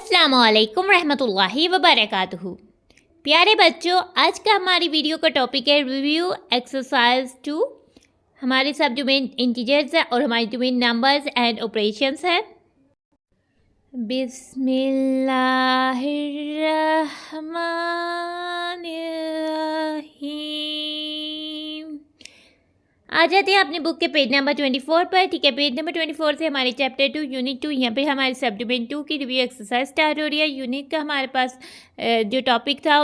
अस्सलामुअलैकुम रहमतुल्लाहि वबरकातुहू। प्यारे बच्चों, आज का हमारी वीडियो का टॉपिक है रिव्यू एक्सरसाइज 2। हमारे सब डोमेन इंटीजर्स है और हमारी डोमेन नंबर्स एंड ऑपरेशंस है। बिस्मिल्लाहिर्रहमानिर्रहीम। आ जाते हैं अपनी बुक के पेज नंबर 24 पर। ठीक है, पेज नंबर 24 से हमारे चैप्टर 2 यूनिट 2 यहाँ पे हमारे सब डोमेन 2 की रिव्यू एक्सरसाइज स्टार्ट हो रही है। यूनिट का हमारे पास जो टॉपिक था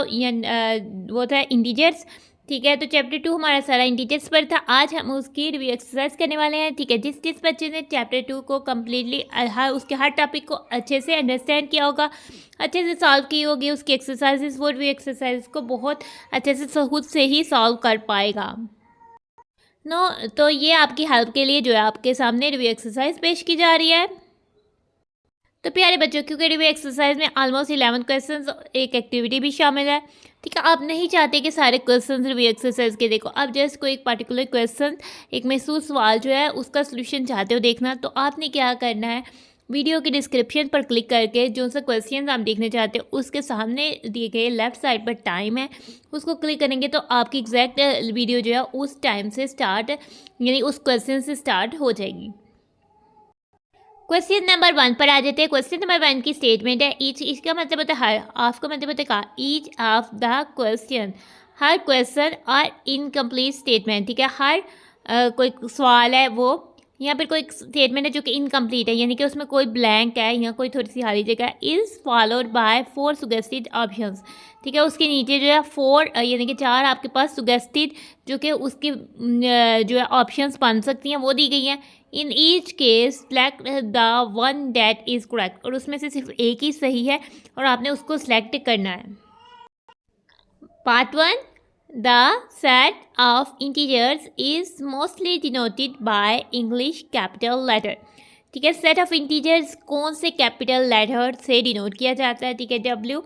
वो था इंटीजर्स। ठीक है, तो चैप्टर 2 हमारा सारा इंटीजर्स पर था। आज हम उसकी रिव्यू एक्सरसाइज करने वाले हैं। ठीक है, जिस जिस बच्चे ने चैप्टर 2 को कम्प्लीटली उसके हर टॉपिक को अच्छे से अंडरस्टैंड किया होगा, अच्छे से सॉल्व की होगी, उसकी एक्सरसाइजेस वो रिव्यू एक्सरसाइज को बहुत अच्छे से खुद से ही सॉल्व कर पाएगा। तो ये आपकी हेल्प के लिए जो है आपके सामने रिव्यू एक्सरसाइज पेश की जा रही है। तो प्यारे बच्चों, क्योंकि रिव्यू एक्सरसाइज में ऑलमोस्ट 11 क्वेश्चंस, एक एक्टिविटी भी शामिल है। ठीक है, आप नहीं चाहते कि सारे क्वेश्चंस रिव्यू एक्सरसाइज के देखो, आप जस्ट कोई एक पर्टिकुलर क्वेश्चन, एक महसूस सवाल जो है उसका सोल्यूशन चाहते हो देखना, तो आपने क्या करना है, वीडियो की डिस्क्रिप्शन पर क्लिक करके जो सा क्वेश्चन आप देखना चाहते हो उसके सामने दिए गए लेफ्ट साइड पर टाइम है, उसको क्लिक करेंगे तो आपकी एग्जैक्ट वीडियो जो है उस टाइम से स्टार्ट, यानी उस क्वेश्चन से स्टार्ट हो जाएगी। क्वेश्चन नंबर 1 पर आ जाते हैं। क्वेश्चन नंबर 1 की स्टेटमेंट है ईच। इसका मतलब होता है हर, ऑफ का मतलब होता है का, each of the question, her question और इनकम्प्लीट स्टेटमेंट। ठीक है, हर कोई सवाल है वो यहाँ पर कोई स्टेटमेंट है जो कि इनकम्प्लीट है, यानी कि उसमें कोई ब्लैंक है, यहाँ कोई थोड़ी सी खाली जगह है, इज़ फॉलोड बाय 4 सुगेस्टेड ऑप्शंस। ठीक है, उसके नीचे जो है 4 यानी कि 4 आपके पास सुगेस्टेड जो कि उसकी जो है ऑप्शंस बन सकती हैं वो दी गई हैं। In each case select the one that is correct, और उसमें से सिर्फ एक ही सही है और आपने उसको सेलेक्ट करना है। Part 1, the set of integers is mostly denoted by English capital letter। ठीक है, सेट ऑफ इंटीजर्स कौन से कैपिटल लेटर से डिनोट किया जाता है। ठीक है, W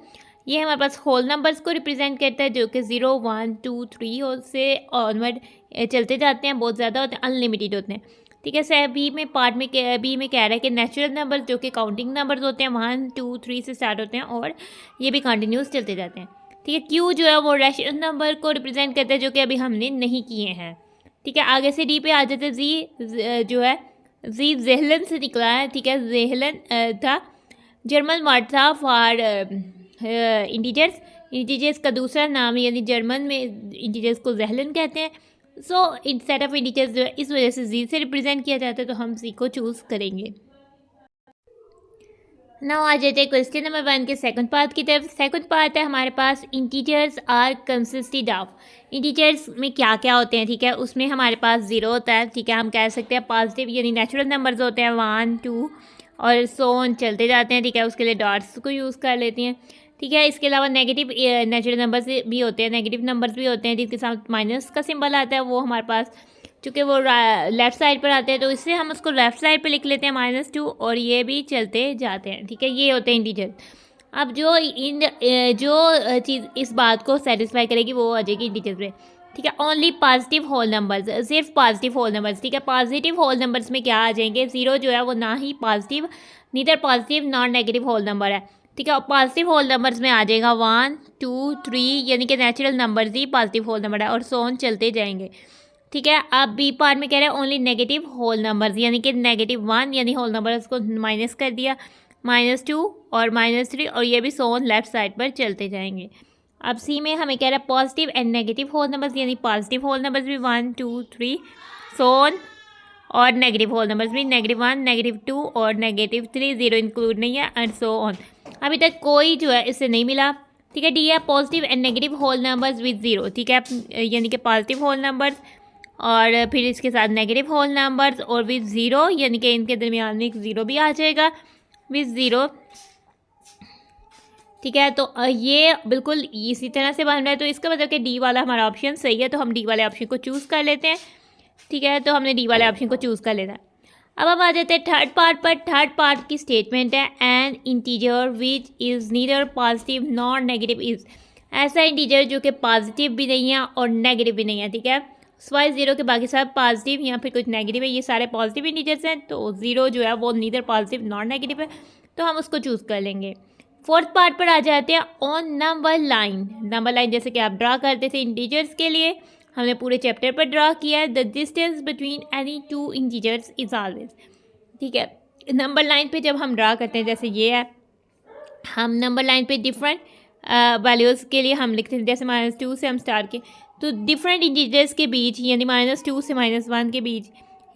ये हमारे पास होल नंबर्स को रिप्रेजेंट करता है जो कि 0 1 2 3 से ऑनवर्ड चलते जाते हैं, बहुत ज़्यादा होते हैं, अनलिमिटेड होते हैं। ठीक है, बी में पार्ट में बी में कह रहा है कि नेचुरल नंबर्स जो कि काउंटिंग नंबर्स होते हैं 1 2 3 से स्टार्ट होते हैं और ये भी कंटिन्यूस चलते जाते हैं। ठीक है, क्यू जो है वो रैशनल नंबर को रिप्रेजेंट करता है जो कि अभी हमने नहीं किए हैं। ठीक है, आगे से डी पे आ जाते हैं। जी जो है जी जेहलन से निकला है। ठीक है, जेहलन था जर्मन वर्ड था फॉर इंटीजर्स का दूसरा नाम, यानी जर्मन में इंटीजर्स को जेहलन कहते हैं। सो इन सेट ऑफ इंटीजर्स जो है इस वजह से जी से रिप्रेजेंट किया जाता है, तो हम जी को चूज़ करेंगे। नाउ आ जाते हैं क्वेश्चन नंबर 1 के सेकंड पार्ट की तरफ। सेकंड पार्ट है हमारे पास integers are consisted of. Integers में क्या क्या होते हैं। ठीक है, उसमें हमारे पास 0 होता है। ठीक है, हम कह सकते हैं पॉजिटिव यानी नेचुरल नंबर्स होते हैं 1 2 और सो ऑन चलते जाते हैं। ठीक है, उसके लिए डॉट्स को यूज़ कर लेती हैं। ठीक है, इसके अलावा नेगेटिव नेचुरल नंबर्स भी होते हैं, नेगेटिव नंबर्स भी होते हैं जिसके साथ माइनस का सिंबल आता है, वो हमारे पास चूँकि वो लेफ़्ट साइड पर आते हैं तो इससे हम उसको लेफ़्ट साइड पे लिख लेते हैं -2 और ये भी चलते जाते हैं। ठीक है, ये होते हैं इंटीजर। अब जो चीज़ इस बात को सेटिस्फाई करेगी वो आ जाएगी इंटीजर पे। ठीक है, ओनली पॉजिटिव होल नंबर्स, सिर्फ पॉजिटिव होल नंबर्स। ठीक है, पॉजिटिव होल नंबर्स में क्या आ जाएंगे, 0 जो है वो ना ही positive, neither positive non negative whole number है। ठीक है, और पॉजिटिव होल नंबर्स में आ जाएगा 1 2 3 यानी कि नेचुरल नंबर्स ही पॉजिटिव होल नंबर है और सो ऑन चलते जाएंगे। ठीक है, अब बी पार्ट में कह रहे हैं ओनली नेगेटिव होल नंबर्स, यानी कि -1 यानी होल नंबर उसको माइनस कर दिया, -2 और -3 और ये भी सो ऑन लेफ्ट साइड पर चलते जाएंगे। अब सी में हमें कह रहा है positive and negative whole numbers, यानी पॉजिटिव होल नंबर्स भी 1 2 3 सो ऑन और नेगेटिव होल नंबर्स भी -1 -2 और -3, 0 इंक्लूड नहीं है एंड सो ऑन। अभी तक कोई जो है इससे नहीं मिला। ठीक है, डी है positive and negative whole numbers with 0। ठीक है, यानी कि पॉजिटिव होल नंबर्स और फिर इसके साथ नेगेटिव होल नंबर्स और विद 0, यानी कि इनके दरमियान में 0 भी आ जाएगा विद 0। ठीक है, तो ये बिल्कुल इसी तरह से बन रहा है, तो इसका मतलब कि डी वाला हमारा ऑप्शन सही है, तो हम डी वाले ऑप्शन को चूज़ कर लेते हैं। ठीक है, तो हमने डी वाले ऑप्शन को चूज़ कर लेना है। अब हम आ जाते हैं थर्ड पार्ट पर। थर्ड पार्ट की स्टेटमेंट है N integer which is neither positive nor negative is. ऐसा इंटीजर जो कि पॉजिटिव भी नहीं है और नेगेटिव भी नहीं है। ठीक है, स्वाइस 0 के बाकी सब पॉजिटिव या फिर कुछ नेगेटिव है, ये सारे पॉजिटिव इंटीजर्स हैं, तो 0 जो है वो नीदर पॉजिटिव नॉट नेगेटिव है, तो हम उसको चूज़ कर लेंगे। फोर्थ पार्ट पर आ जाते हैं on number line. Number line जैसे कि आप ड्रा करते थे इंटीजर्स के लिए, हमने पूरे चैप्टर पर ड्रा किया है। The distance between any two integers is always, ठीक है। नंबर लाइन पे जब हम ड्रा करते हैं, जैसे ये है, हम नंबर लाइन पे डिफरेंट वैल्यूज़ के लिए हम लिखते हैं, जैसे -2 से हम स्टार्ट किए तो डिफरेंट इंटीजर्स के बीच, यानी -2 से -1 के बीच,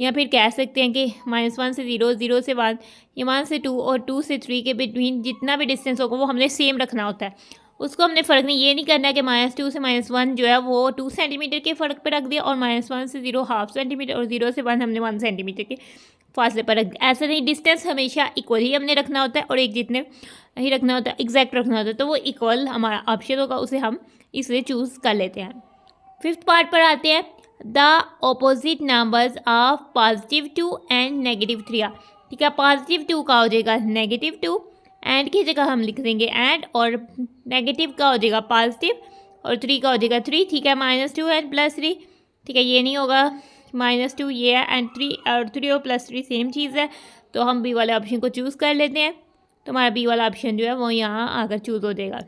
या फिर कह सकते हैं कि -1 से 0, 0 से 1, या 1 से 2 और 2 से 3 के बिटवीन जितना भी डिस्टेंस होगा वो हमने सेम रखना होता है। उसको हमने फ़र्क नहीं, ये नहीं करना कि -2 से -1 जो है वो 2 सेंटीमीटर के फ़र्क पे रख दिया, और -1 से 0 हाफ सेंटीमीटर, और 0 से 1 हमने 1 सेंटीमीटर के फासले पर रख दिया। ऐसा नहीं, डिस्टेंस हमेशा इक्वल ही हमने रखना होता है, और एक जितने ही रखना होता है, एग्जैक्ट रखना होता है, तो वो इक्वल हमारा ऑप्शन होगा, उसे हम इसलिए चूज़ कर लेते हैं। फिफ्थ पार्ट पर आते हैं, the opposite numbers of +2 and -3। ठीक है, +2 का हो जाएगा -2, एंड की जगह हम लिख देंगे एंड, और नेगेटिव का हो जाएगा पॉजिटिव, और 3 का हो जाएगा 3। ठीक है, -2 एंड +3, ठीक है, ये नहीं होगा, -2 ये है, एंड 3 और 3 और +3 सेम चीज़ है, तो हम बी वाले ऑप्शन को चूज़ कर लेते हैं। तो हमारा बी वाला ऑप्शन जो है वो यहाँ आकर चूज़ हो जाएगा।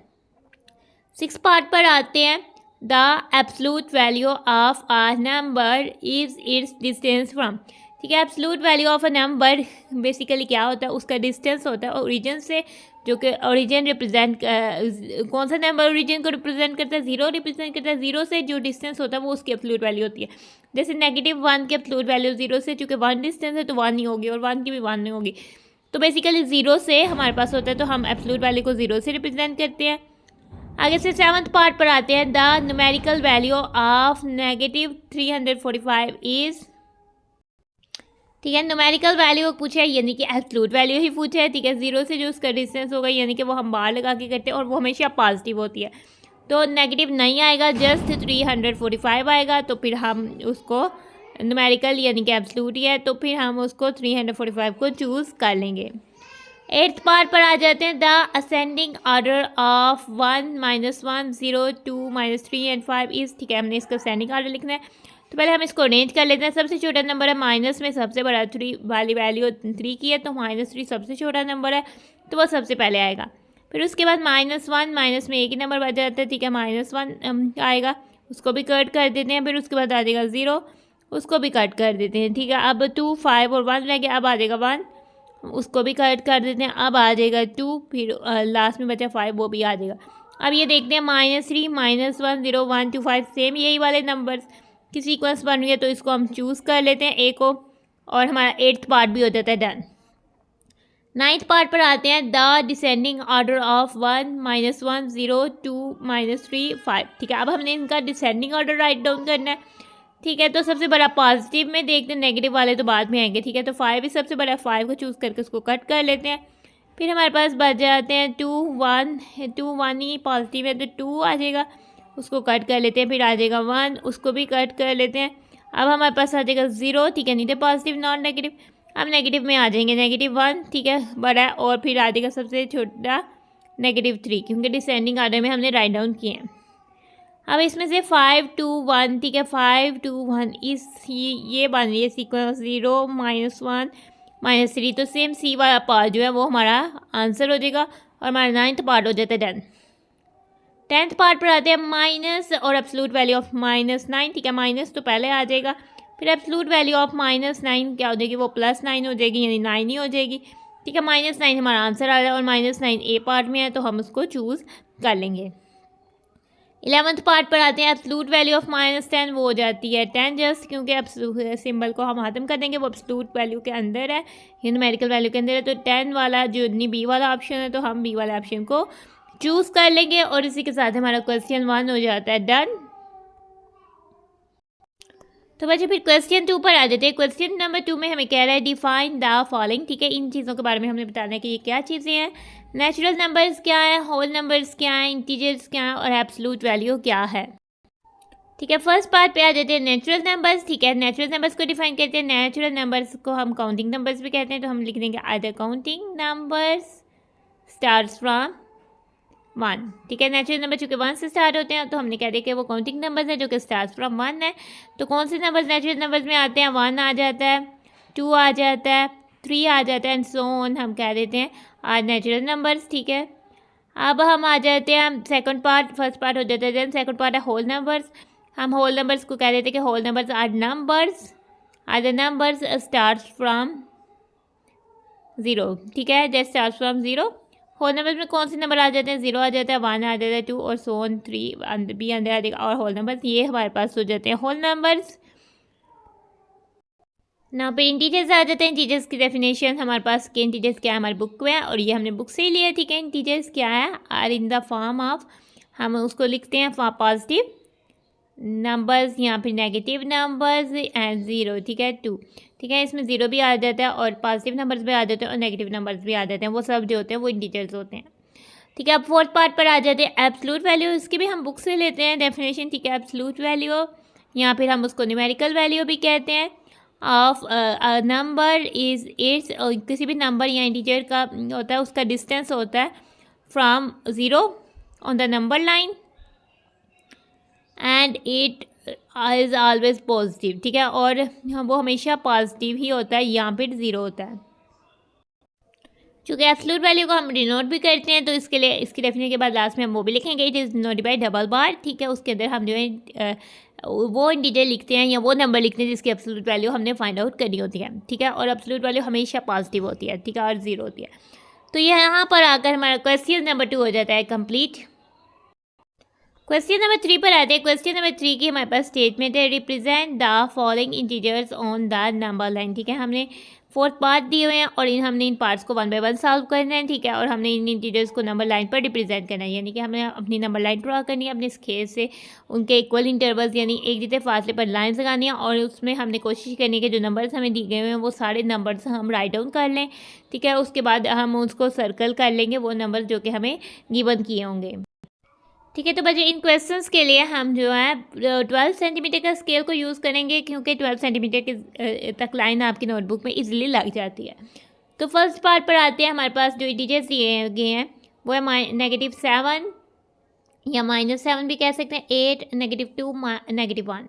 सिक्स पार्ट पर आते हैं, the absolute value of a number is it's distance from. ठीक है, absolute value of a number basically क्या होता है, उसका डिस्टेंस होता है ओरिजिन से, जो कि ओरिजिन रिप्रेजेंट, कौन सा नंबर ओरिजिन को रिप्रेजेंट करता है, 0 रिप्रेजेंट करता है। 0 से जो डिस्टेंस होता है वो उसकी एब्सोल्यूट वैल्यू होती है। जैसे -1 की एब्सोल्यूट वैल्यू 0 से, चूँकि 1 डिस्टेंस है तो 1 नहीं होगी, और 1 की भी 1 नहीं होगी। तो बेसिकली 0 से हमारे पास होता है, तो हम एब्सोल्यूट वैल्यू को 0 से रिप्रेजेंट करते हैं। आगे से सेवन्थ पार्ट पर आते हैं, the numerical value of -345 is. ठीक है, न्यूमेरिकल वैल्यू पूछा है, यानी कि एब्सोल्यूट वैल्यू ही पूछा है। ठीक है, 0 से जो उसका डिस्टेंस होगा, यानी कि वो हम बार लगा के करते हैं, और वो हमेशा पॉजिटिव होती है, तो नेगेटिव नहीं आएगा, जस्ट 345 आएगा। तो फिर हम उसको न्यूमेरिकल यानी कि एब्सोल्यूट ही है, तो फिर हम उसको 345 को चूज़ कर लेंगे। एट्थ पार्ट पर आ जाते हैं, the ascending order of 1, -1, 0, 2, -3 and 5 is. ठीक है, हमने इसका असेंडिंग ऑर्डर लिखना है, तो पहले हम इसको अरेंज कर लेते हैं। सबसे छोटा नंबर है, माइनस में सबसे बड़ा 3 वाली वैल्यू 3 की है, तो -3 सबसे छोटा नंबर है, तो वो सबसे पहले आएगा। फिर उसके बाद -1, माइनस में एक ही नंबर बच जाता है। ठीक है, -1 आएगा, उसको भी कट कर देते हैं। फिर उसके बाद आ जाएगा 0, उसको भी कट कर देते हैं। ठीक है, अब 2, 5 और 1 रह गया, अब आ जाएगा 1, उसको भी कट कर देते हैं। अब आ जाएगा 2, फिर लास्ट में बचा 5, वो भी आ जाएगा। अब ये देखते हैं, -3, -1, 0, 1, 2, 5 सेम यही वाले नंबर्स की सीक्वेंस बन रही है, तो इसको हम चूज़ कर लेते हैं ए को, और हमारा 8th पार्ट भी हो जाता है डन। 9th पार्ट पर आते हैं, द डिसेंडिंग ऑर्डर ऑफ 1, -1, 0, 2, -3, 5। ठीक है, अब हमने इनका डिसेंडिंग ऑर्डर राइट डाउन करना है। ठीक है, तो सबसे बड़ा पॉजिटिव में देखते हैं, नेगेटिव वाले तो बाद में आएंगे। ठीक है, तो 5 भी सबसे बड़ा, 5 को चूज़ करके उसको कट कर लेते हैं। फिर हमारे पास बच जाते हैं 2, 1 ही पॉजिटिव है, तो 2 आ जाएगा, उसको कट कर लेते हैं। फिर आ जाएगा 1, उसको भी कट कर लेते हैं। अब हमारे पास आ जाएगा 0। ठीक है, नीचे पॉजिटिव नॉन नेगेटिव, अब नेगेटिव में आ जाएंगे -1। ठीक है, बड़ा है, और फिर आ जाएगा सबसे छोटा -3, क्योंकि डिसेंडिंग ऑर्डर में हमने राइट डाउन किए हैं। अब इसमें से 5, 2, 1, ठीक है, 5, 2, 1 इस ये बन रही है सीक्वेंस, 0, -1, -3, तो सेम सी वाला पार्ट जो है वो हमारा आंसर हो जाएगा, और हमारा 9th पार्ट हो जाता है डन। 10th पार्ट पर आते हैं, माइनस और एब्सोल्यूट वैल्यू ऑफ -9। ठीक है, माइनस तो पहले आ जाएगा, फिर एब्सोल्यूट वैल्यू ऑफ -9 क्या हो जाएगी, वो +9 हो जाएगी, यानी 9 ही हो जाएगी। ठीक है, -9 हमारा आंसर आ रहा है, और -9 ए पार्ट में है, तो हम उसको चूज़ कर लेंगे। 11th पार्ट पर आते हैं, एब्सोल्यूट वैल्यू ऑफ -10 वो हो जाती है 10, जस्ट क्योंकि एब्सोल्यूट सिंबल को हम खत्म कर देंगे, वो एब्सोल्यूट वैल्यू के अंदर है, न्यूमेरिकल वैल्यू के अंदर है, तो 10 वाला जो नहीं बी वाला ऑप्शन है, तो हम बी वाले ऑप्शन को चूज़ कर लेंगे, और इसी के साथ हमारा क्वेश्चन 1 हो जाता है डन। तो बच्चे फिर क्वेश्चन 2 पर आ जाते हैं। क्वेश्चन नंबर 2 में हमें कह रहा है, डिफाइन द फॉलोइंग। ठीक है, इन चीज़ों के बारे में हमने बताना है कि ये क्या चीज़ें हैं, नेचुरल नंबर्स क्या है, होल नंबर्स क्या है, इंटीजर्स क्या है, और एब्सोल्यूट वैल्यू क्या है। ठीक है, फर्स्ट पार्ट पे आ जाते हैं नेचुरल नंबर्स। ठीक है, नेचुरल नंबर्स को डिफाइन करते हैं। नेचुरल नंबर्स को हम काउंटिंग नंबर्स भी कहते हैं, तो हम लिख देंगे either counting numbers starts from 1। ठीक है, नेचुरल नंबर चूँकि 1 से स्टार्ट होते हैं, तो हमने कह दिया कि वो काउंटिंग नंबर्स हैं जो कि स्टार्ट फ्रॉम 1 है। तो कौन से नंबर्स नेचुरल नंबर्स में आते हैं, 1 आ जाता है, 2 आ जाता है, 3 आ जाता है, एंड सो ऑन हम कह देते हैं आज नेचुरल नंबर्स। ठीक है, अब हम आ जाते हैं, हम सेकंड पार्ट, फर्स्ट पार्ट हो जाता है, देन सेकंड पार्ट है होल नंबर्स। हम होल नंबर्स को कह देते हैं कि whole numbers are the numbers start from zero, ठीक है, जैसे start from zero. Whole numbers में कौन से नंबर आ जाते हैं, ज़ीरो आ जाता है, वन आ जाता है, टू और सो ऑन, थ्री भी अंदर आ जाएगा, और होल नंबर्स ये हमारे पास हो जाते हैं होल नंबर्स। ना पे इंटीजर्स आ जाते हैं। इंटीजर्स की डेफिनेशन हमारे पास के इंटीजर्स क्या है हमारी बुक में है, और ये हमने बुक से ही लिया है, ठीक है। इंटीजर्स क्या है, are in the form of, हम उसको लिखते हैं पॉजिटिव नंबर्स या फिर नेगेटिव नंबर्स एंड ज़ीरो, ठीक है, टू, ठीक है। इसमें ज़ीरो भी आ जाता है और पॉजिटिव नंबर्स भी आ जाते हैं और नेगेटिव नंबर्स भी आ जाते हैं, वो सब जो होते हैं वो इंटीजर्स होते हैं, ठीक है। अब फोर्थ पार्ट पर आ जाते हैं एब्सोल्यूट वैल्यू। इसकी भी हम बुक से लेते हैं डेफिनेशन, ठीक है। एब्सोल्यूट वैल्यू या फिर हम उसको न्यूमेरिकल वैल्यू भी कहते हैं ऑफ नंबर इज़ इट्स, किसी भी नंबर या इंटीजर का होता है उसका डिस्टेंस होता है from zero on the number line and it is always positive, ठीक है, और वो हमेशा पॉजिटिव ही होता है या फिर ज़ीरो होता है। चूँकि एब्सोल्यूट वैल्यू को हम डिनोट भी करते हैं तो इसके लिए इसकी डेफिनेशन के बाद लास्ट में हम वो भी लिखेंगे, it is denoted by double bar, ठीक है। उसके अंदर हम जो है वो इंटीजर लिखते हैं या वो नंबर लिखते हैं जिसकी एब्सोल्यूट वैल्यू हमने फाइंड आउट करनी होती है, ठीक है। और एब्सोल्यूट वैल्यू हमेशा पॉजिटिव होती है, ठीक है, और ज़ीरो होती है। तो यहाँ पर आकर हमारा क्वेश्चन नंबर 2 हो जाता है कंप्लीट। क्वेश्चन नंबर 3 पर आते हैं। क्वेश्चन नंबर 3 की हमारे पास स्टेटमेंट है, represent the following integers on the number line, ठीक है। हमने फोर्थ पार्ट दिए हुए हैं और हमने इन पार्ट्स को वन बाय वन सॉल्व करना है, ठीक है। और हमने इन इंटीजर्स को नंबर लाइन पर रिप्रेजेंट करना है, यानी कि हमने अपनी नंबर लाइन ड्रा करनी है अपने स्केल से, उनके इक्वल इंटरवल्स यानी एक जितने फासले पर लाइन्स लगानी है, और उसमें हमने कोशिश करनी है कि जो नंबर्स हमें दिए गए हुए हैं वो सारे नंबर्स हम राइट डाउन कर लें, ठीक है। उसके बाद हम उसको सर्कल कर लेंगे वो नंबर्स जो कि हमें गिवन किए होंगे, ठीक है। तो बच्चे इन क्वेश्चंस के लिए हम जो है 12 सेंटीमीटर का स्केल को यूज़ करेंगे, क्योंकि 12 सेंटीमीटर के तक लाइन आपकी नोटबुक में इजीली लग जाती है। तो फर्स्ट पार्ट पर आते हैं। हमारे पास जो इंटीजर्स दिए गए हैं वो है -7 या -7 भी कह सकते हैं, 8, -2, -1।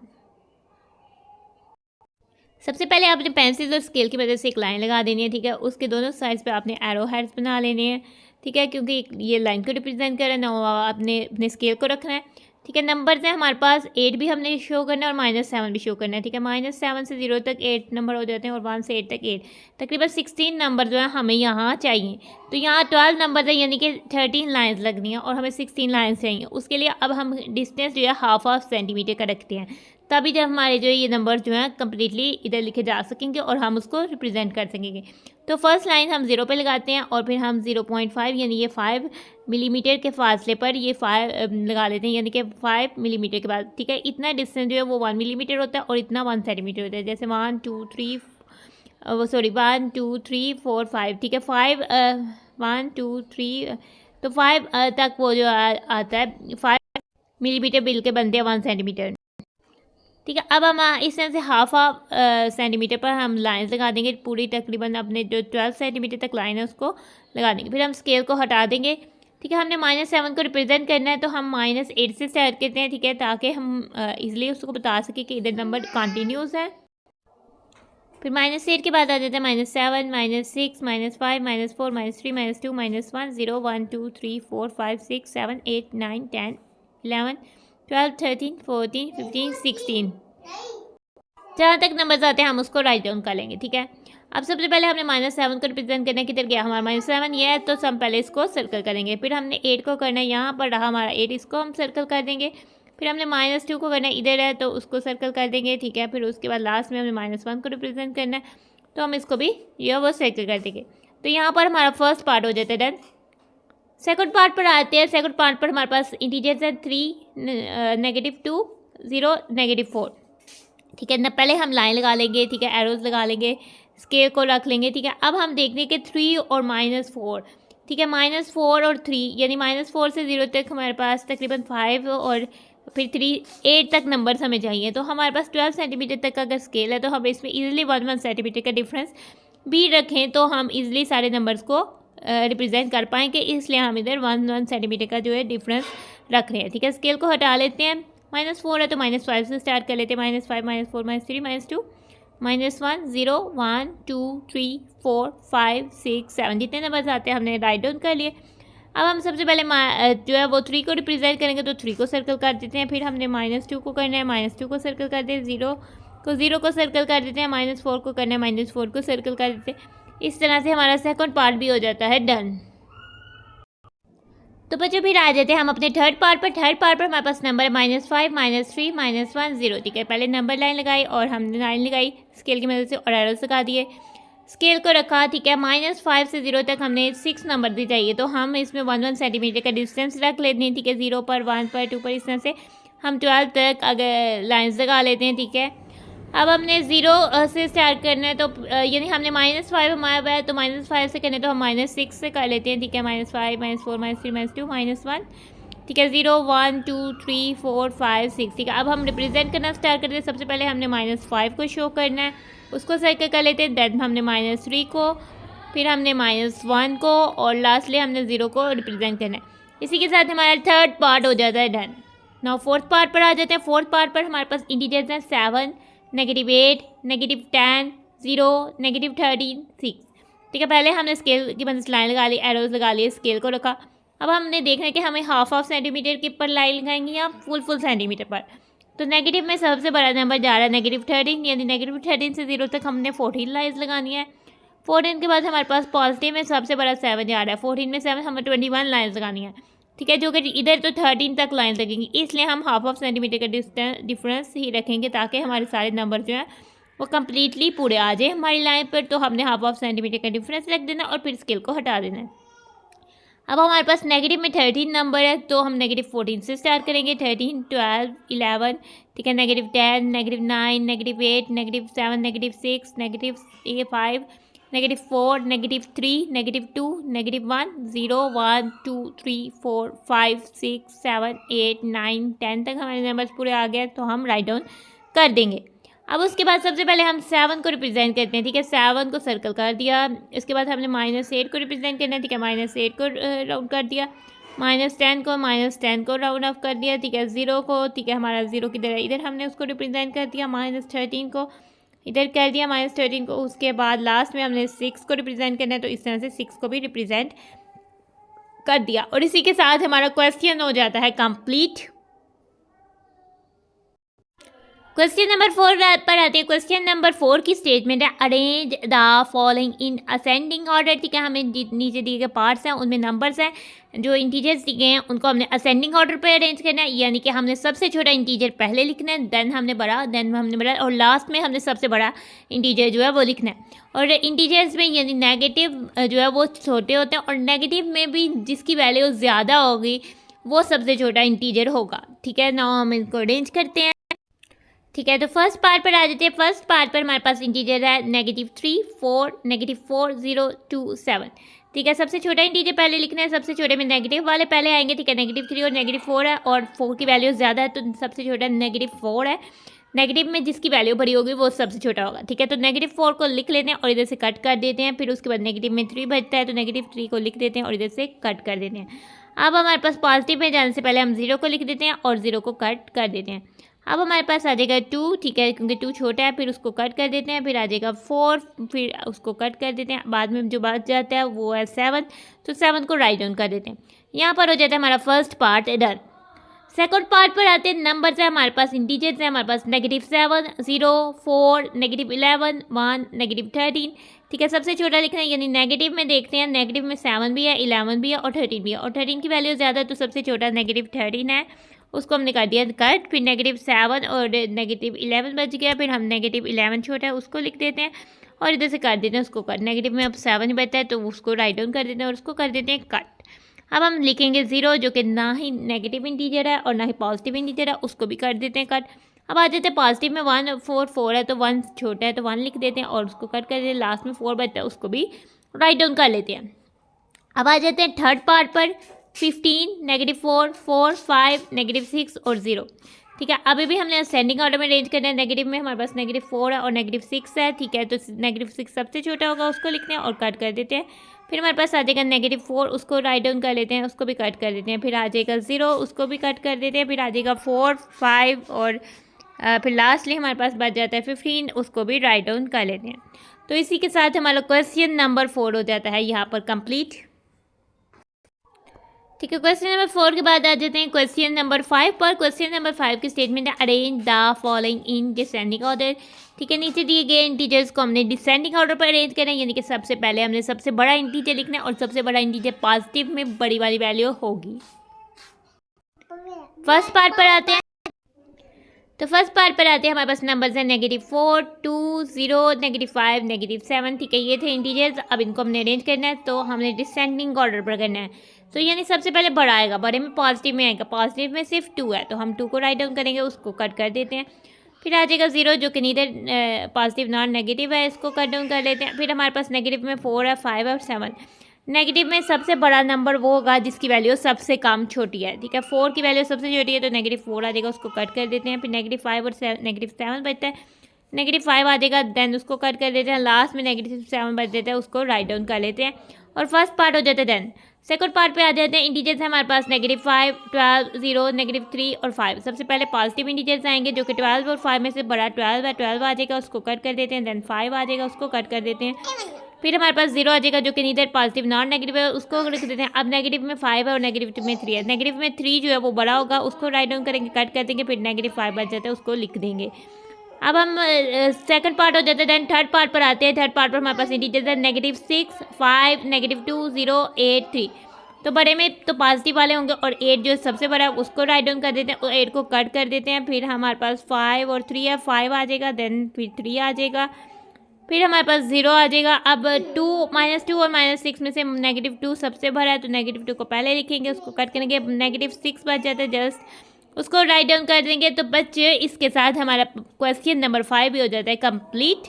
सबसे पहले आपने पेंसिल और स्केल की मदद से एक लाइन लगा देनी है, ठीक है। उसके दोनों साइड्स पे आपने एरो हेड्स बना लेने हैं, ठीक है, क्योंकि ये लाइन को रिप्रेजेंट कर रहा है ना, आपने अपने स्केल को रखना है, ठीक है। नंबर्स हैं हमारे पास, 8 भी हमने शो करना है और -7 भी शो करना है, ठीक है। -7 से 0 तक 8 नंबर हो जाते हैं और 1 से 8 तक 8, तकरीबन 16 नंबर जो है हमें यहाँ चाहिए। तो यहाँ 12 नंबर है, यानी कि 13 लाइन्स लगनी है और हमें 16 लाइन्स चाहिए। उसके लिए अब हम डिस्टेंस जो है हाफ सेंटीमीटर का रखते हैं, तभी जब हमारे जो ये नंबर जो हैं कम्प्लीटली इधर लिखे जा सकेंगे और हम उसको रिप्रेजेंट कर सकेंगे। तो फर्स्ट लाइन हम 0 पे लगाते हैं और फिर हम 0.5 यानी ये 5 मिलीमीटर के फासले पर ये 5 लगा लेते हैं, यानी कि 5 मिलीमीटर के बाद, ठीक है। इतना डिस्टेंस जो है वो 1 मिलीमीटर होता है और इतना 1 सेंटीमीटर होता है, जैसे 1 2 3 1 2 3 4 5, ठीक है। 5 1 2 3 तो 5 तक वो जो आता है 5 मिलीमीटर बिल के बनते हैं 1 सेंटीमीटर, ठीक है। अब हम इस तरह से हाफ सेंटीमीटर पर हम लाइंस लगा देंगे, पूरी तकरीबन अपने जो 12 सेंटीमीटर तक लाइन है उसको लगा देंगे। फिर हम स्केल को हटा देंगे, ठीक है। हमने -7 को रिप्रेजेंट करना है तो हम -8 से स्टार्ट करते हैं, ठीक है, ताकि हम इजीली उसको बता सकें कि इधर नंबर कंटिन्यूस है। फिर -8 के बाद आ जाता है -7 -6 -5 -4 -3 -2 -1 0 1 2 3 4 5 6 7 8 9 10 11 12 13 14 15 16, जहाँ तक नंबर्स आते हैं हम उसको राइट डाउन कर लेंगे, ठीक है। अब सबसे पहले हमने -7 को रिप्रेजेंट करना है, किधर गया हमारा -7 ये है, तो हम पहले इसको सर्कल करेंगे। फिर हमने 8 को करना है, यहाँ पर रहा हमारा 8, इसको हम सर्कल कर देंगे। फिर हमने -2 को करना है, इधर है तो उसको सर्कल कर देंगे, ठीक है। फिर उसके बाद लास्ट में हमने -1 को रिप्रेजेंट करना है तो हम इसको भी ये वो सर्कल कर देंगे। तो यहाँ पर हमारा फर्स्ट पार्ट हो जाता है डन। सेकंड पार्ट पर आते हैं। सेकंड पार्ट पर हमारे पास इंटीजर्स है 3 -2 0 -4, ठीक है ना। पहले हम लाइन लगा लेंगे, ठीक है, एरोज लगा लेंगे, स्केल को रख लेंगे, ठीक है। अब हम देखने के 3 और -4, ठीक है, -4 और 3 यानी -4 से 0 तक हमारे पास तकरीबन 5 और फिर 3 8 तक नंबर्स हमें चाहिए। तो हमारे पास 12 सेंटीमीटर तक का अगर स्केल है तो हम इसमें ईजिली 1 सेंटीमीटर का डिफरेंस भी रखें तो हम ईजिली सारे नंबर्स को रिप्रेजेंट कर पाएंगे, इसलिए हम इधर 1 सेंटीमीटर का जो है डिफरेंस रख रहे हैं, ठीक है। स्केल को हटा लेते हैं, -4 है तो -5 से स्टार्ट कर लेते हैं, -5 -4 -3 -2 -1 0 1 2 3 4 5 6 7 जितने नंबर्स आते हैं हमने राइट डाउन कर लिए। अब हम सबसे पहले जो है वो 3 को रिप्रेजेंट करेंगे, तो 3 को सर्कल कर देते हैं। फिर हमने -2 को करना है, -2 को सर्कल कर देते हैं, 0 को सर्कल कर देते हैं, -4 को करना है, -4 को सर्कल कर देते हैं। इस तरह से हमारा सेकंड पार्ट भी हो जाता है डन। तो बच्चों फिर आ जाते हैं हम अपने थर्ड पार्ट पर। थर्ड पार्ट पर हमारे पास नंबर है -5, -3, -1, 0। ठीक है, पहले नंबर लाइन लगाई और हमने लाइन लगाई स्केल की मदद से और एरोस लगा दिए, स्केल को रखा। ठीक है, -5 से 0 तक हमने 6 नंबर दी चाहिए, तो हम इसमें 1 सेंटीमीटर का डिस्टेंस रख लेते हैं। ठीक है, 0 पर, 1 पर, 2 पर, इस तरह से हम 12 तक अगर लाइन्स लगा लेते हैं। ठीक है, अब हमने 0 से स्टार्ट करना है, तो यानी हमने -5 हमारा पाया, तो -5 से करना है तो हम -6 से कर लेते हैं। ठीक है, -5, -4, -3, -2, -1। ठीक है, 0, 1, 2, 3, 4, 5, 6। ठीक है, अब हम रिप्रेजेंट करना स्टार्ट करते हैं। सबसे पहले हमने -5 को शो करना है, उसको सर्कल कर लेते हैं। देन हमने -3 को, फिर हमने -1 को और लास्टली हमने 0 को रिप्रेजेंट करना है। इसी के साथ हमारा थर्ड पार्ट हो जाता है डन। नाउ फोर्थ पार्ट पर आ जाते हैं। फोर्थ पार्ट पर हमारे पास इंटीजर्स हैं 7, -8, -10, 0, -13, 6। ठीक है, पहले हमने स्केल की मदद से लाइन लगा ली, एरोज लगा लिए, स्केल को रखा। अब हमने देखना है कि हमें हाफ सेंटीमीटर के पर लाइन लगाएंगे या फुल सेंटीमीटर पर। तो नेगेटिव में सबसे बड़ा नंबर जा रहा है -13, यानी -13 से 0 तक हमने 14 लाइन्स लगानी है। 14 के बाद हमारे पास पॉजिटिव में सबसे बड़ा 7 जा रहा है। 14 में 7 हमें 21 लाइन्स लगानी है। ठीक है, जो कि इधर तो 13 तक लाइन लगेंगी, इसलिए हम हाफ सेंटीमीटर का डिफरेंस ही रखेंगे ताकि हमारे सारे नंबर जो हैं वो कम्प्लीटली पूरे आ जाए हमारी लाइन पर। तो हमने हाफ सेंटीमीटर का डिफरेंस रख देना और फिर स्केल को हटा देना है। अब हमारे पास नेगेटिव में 13 नंबर है, तो हम -14 से स्टार्ट करेंगे। 13, 12, 11। ठीक है, -10, -9, -8, -7, -6, -5, -4, -3, -2, -1, 0, 1, 2, 3, 4, 5, 6, 7, 8, 9, 10 तक हमारे नंबर्स पूरे आ गए, तो हम राइट डाउन कर देंगे। अब उसके बाद सबसे पहले हम 7 को रिप्रेजेंट करते हैं। ठीक है, 7 को सर्कल कर दिया। इसके बाद हमने -8 को रिप्रेजेंट करना है। ठीक है, -8 को राउंड कर दिया, -10 को राउंड ऑफ कर दिया। ठीक है, 0 को, ठीक है हमारा 0 किधर है, इधर हमने उसको रिप्रेजेंट कर दिया। -13 को इधर कर दिया, -13 को। उसके बाद लास्ट में हमने 6 को रिप्रेजेंट करना है, तो इस तरह से 6 को भी रिप्रेजेंट कर दिया। और इसी के साथ हमारा क्वेश्चन हो जाता है कंप्लीट। क्वेश्चन नंबर 4 पर आते हैं। क्वेश्चन नंबर 4 की स्टेटमेंट है arrange the following in ascending order. ठीक है, हमें नीचे दिए गए पार्ट्स हैं, उनमें नंबर्स हैं, जो इंटीजर्स दिए गए हैं उनको हमने असेंडिंग ऑर्डर पे अरेंज करना है, यानी कि हमने सबसे छोटा इंटीजर पहले लिखना है, देन हमने बड़ा और लास्ट में हमने सबसे बड़ा इंटीजर जो है वो लिखना है। और इंटीजर्स में यानी नेगेटिव जो है वो छोटे होते हैं, और नेगेटिव में भी जिसकी वैल्यू ज़्यादा होगी वो सबसे छोटा इंटीजर होगा। ठीक है, नाउ हम इनको अरेंज करते हैं। ठीक है, तो फर्स्ट पार्ट पर आ जाते हैं। फर्स्ट पार्ट पर हमारे पास इंटीजर है -3, 4, -4, 0, 2, 7। ठीक है, सबसे छोटा इंटीजर पहले लिखना है, सबसे छोटे में नेगेटिव वाले पहले आएंगे। ठीक है, -3 और -4 है, और 4 की वैल्यू ज़्यादा है, तो सबसे छोटा -4 है। नेगेटिव में जिसकी वैल्यू बड़ी होगी वो सबसे छोटा होगा। ठीक है, तो -4 को लिख लेते हैं और इधर से कट कर देते हैं। फिर उसके बाद नेगेटिव में 3 बचता है, तो -3 को लिख देते हैं और इधर से कट कर देते हैं। अब हमारे पास पॉजिटिव में जाने से पहले हम 0 को लिख देते हैं और 0 को कट कर देते हैं। अब हमारे पास आ जाएगा 2। ठीक है, क्योंकि 2 छोटा है, फिर उसको कट कर देते हैं। फिर आ जाएगा 4, फिर उसको कट कर देते हैं। बाद में जो बच जाता है वो है 7, तो 7 को राइट डाउन कर देते हैं। यहाँ पर हो जाता है हमारा first part done. Second part पर आते हैं। नंबर्स है हमारे पास, इंटीजर्स है हमारे पास -7, 0, 4, -11, 1, -13। ठीक है, सबसे छोटा लिखना है, यानी नेगेटिव में देखते हैं। नेगेटिव में 7 भी है, 11 भी है और 13 भी है, और 13 की वैल्यू ज़्यादा है, तो सबसे छोटा -13 है, उसको हमने कर दिया कट। फिर -7 और -11 बच गया, फिर हम -11 छोटा है उसको लिख देते हैं और इधर से कर देते हैं उसको कट। नेगेटिव में अब 7 ही बचता है, तो उसको राइट डाउन कर देते हैं और उसको कर देते हैं कट। अब हम लिखेंगे 0, जो कि ना ही नेगेटिव इंटीजर है और ना ही पॉजिटिव इंटीजर है, उसको भी कर देते हैं कट। अब आ जाते हैं पॉजिटिव में 1, 4, 4 है, तो 1 छोटा है तो 1 लिख देते हैं और उसको कट कर देते हैं। लास्ट में 4 बचता है, उसको भी राइट डाउन कर लेते हैं। अब आ जाते हैं थर्ड पार्ट पर। 15, -4, 4, 5, -6 और 0। ठीक है, अभी भी हमने असेंडिंग ऑर्डर में अरेंज करना है। नेगेटिव में हमारे पास -4 है और -6 है। ठीक है, तो -6 सबसे छोटा होगा, उसको लिखते हैं और कट कर देते हैं। फिर हमारे पास आ जाएगा -4, उसको राइट डाउन कर लेते हैं, उसको भी कट कर देते हैं। फिर आ जाएगा 0, उसको भी कट कर देते हैं। फिर आ जाएगा 4, 5 और फिर लास्टली हमारे पास बच जाता है 15, उसको भी राइट डाउन कर लेते हैं। तो इसी के साथ हमारा क्वेश्चन नंबर 4 हो जाता है यहाँ पर कंप्लीट। ठीक है, क्वेश्चन नंबर 4 के बाद आ जाते हैं क्वेश्चन नंबर 5 पर। क्वेश्चन नंबर 5 की स्टेटमेंट है arrange the following in descending order. ठीक है, नीचे दिए गए इंटीजर्स को हमने डिसेंडिंग ऑर्डर पर अरेंज करना है, यानी कि सबसे पहले हमने सबसे बड़ा इंटीजर लिखना है और सबसे बड़ा इंटीजर पॉजिटिव में बड़ी वाली वैल्यू होगी। फर्स्ट पार्ट पर आते हैं। तो फर्स्ट पार्ट पर आते हैं, हमारे पास नंबर्स हैं -4, 2, 0, -5, -7। ठीक है, ये थे इंटीजर्स। अब इनको हमने अरेंज करना है, तो हमने डिसेंडिंग ऑर्डर पर करना है। तो यानी सबसे पहले बड़ा आएगा, बड़े में पॉजिटिव में आएगा, पॉजिटिव में सिर्फ 2 है तो हम 2 को राइट डाउन करेंगे, उसको कट कर देते हैं। फिर आ जाएगा 0 जो कि नीदर पॉजिटिव नॉट नेगेटिव है, इसको कट डाउन कर लेते हैं। फिर हमारे पास नेगेटिव में 4 है, 5 है और 7। नेगेटिव में सबसे बड़ा नंबर वो होगा जिसकी वैल्यू सबसे कम छोटी है। ठीक है, 4 की वैल्यू सबसे छोटी है तो -4 आ जाएगा, उसको कट कर देते हैं। फिर -5 और -7 बचता है, -5 आ जाएगा, देन उसको कट कर देते हैं। लास्ट में -7 बच देता है, उसको राइट डाउन कर लेते हैं और फर्स्ट पार्ट हो जाता है। देन सेकंड पार्ट पे आ जाते हैं। इंटीजर्स है हमारे पास -5, 12, 0, -3 और 5। सबसे पहले पॉजिटिव इंटीजर्स आएंगे जो कि 12 और 5 में से बड़ा 12 है, 12 आ जाएगा, उसको कट कर देते हैं। देन 5 आ जाएगा, उसको कट कर देते हैं। फिर हमारे पास 0 आ जाएगा जो कि नीदर पॉजिटिव नॉट नेगेटिव है, उसको लिख देते हैं। अब नेगेटिव में 5 है और नेगेटिव में 3 है। नेगेटिव में 3 जो है वो बड़ा होगा, उसको राइट डाउन करेंगे, कट कर देंगे। फिर -5 बच जाता है, उसको लिख देंगे। अब हम सेकंड पार्ट हो जाता है। देन थर्ड पार्ट पर आते हैं। थर्ड पार्ट पर हमारे पास इंटीजर्स है -6, 5, -2, 0, 8, 3। तो बड़े में तो पॉजिटिव वाले होंगे और 8 जो सबसे बड़ा है उसको राइट डाउन कर देते हैं और 8 को कट कर देते हैं। फिर हमारे पास 5 और 3 है, 5 आ जाएगा, देन फिर 3 आ जाएगा, फिर हमारे पास 0 आ जाएगा। अब 2 -2 और -6 में से -2 सबसे बड़ा है तो -2 को पहले लिखेंगे, उसको कट करेंगे। -6 बच जाता है, जस्ट उसको राइट डाउन कर देंगे। तो बच्चे इसके साथ हमारा क्वेश्चन नंबर 5 भी हो जाता है कंप्लीट।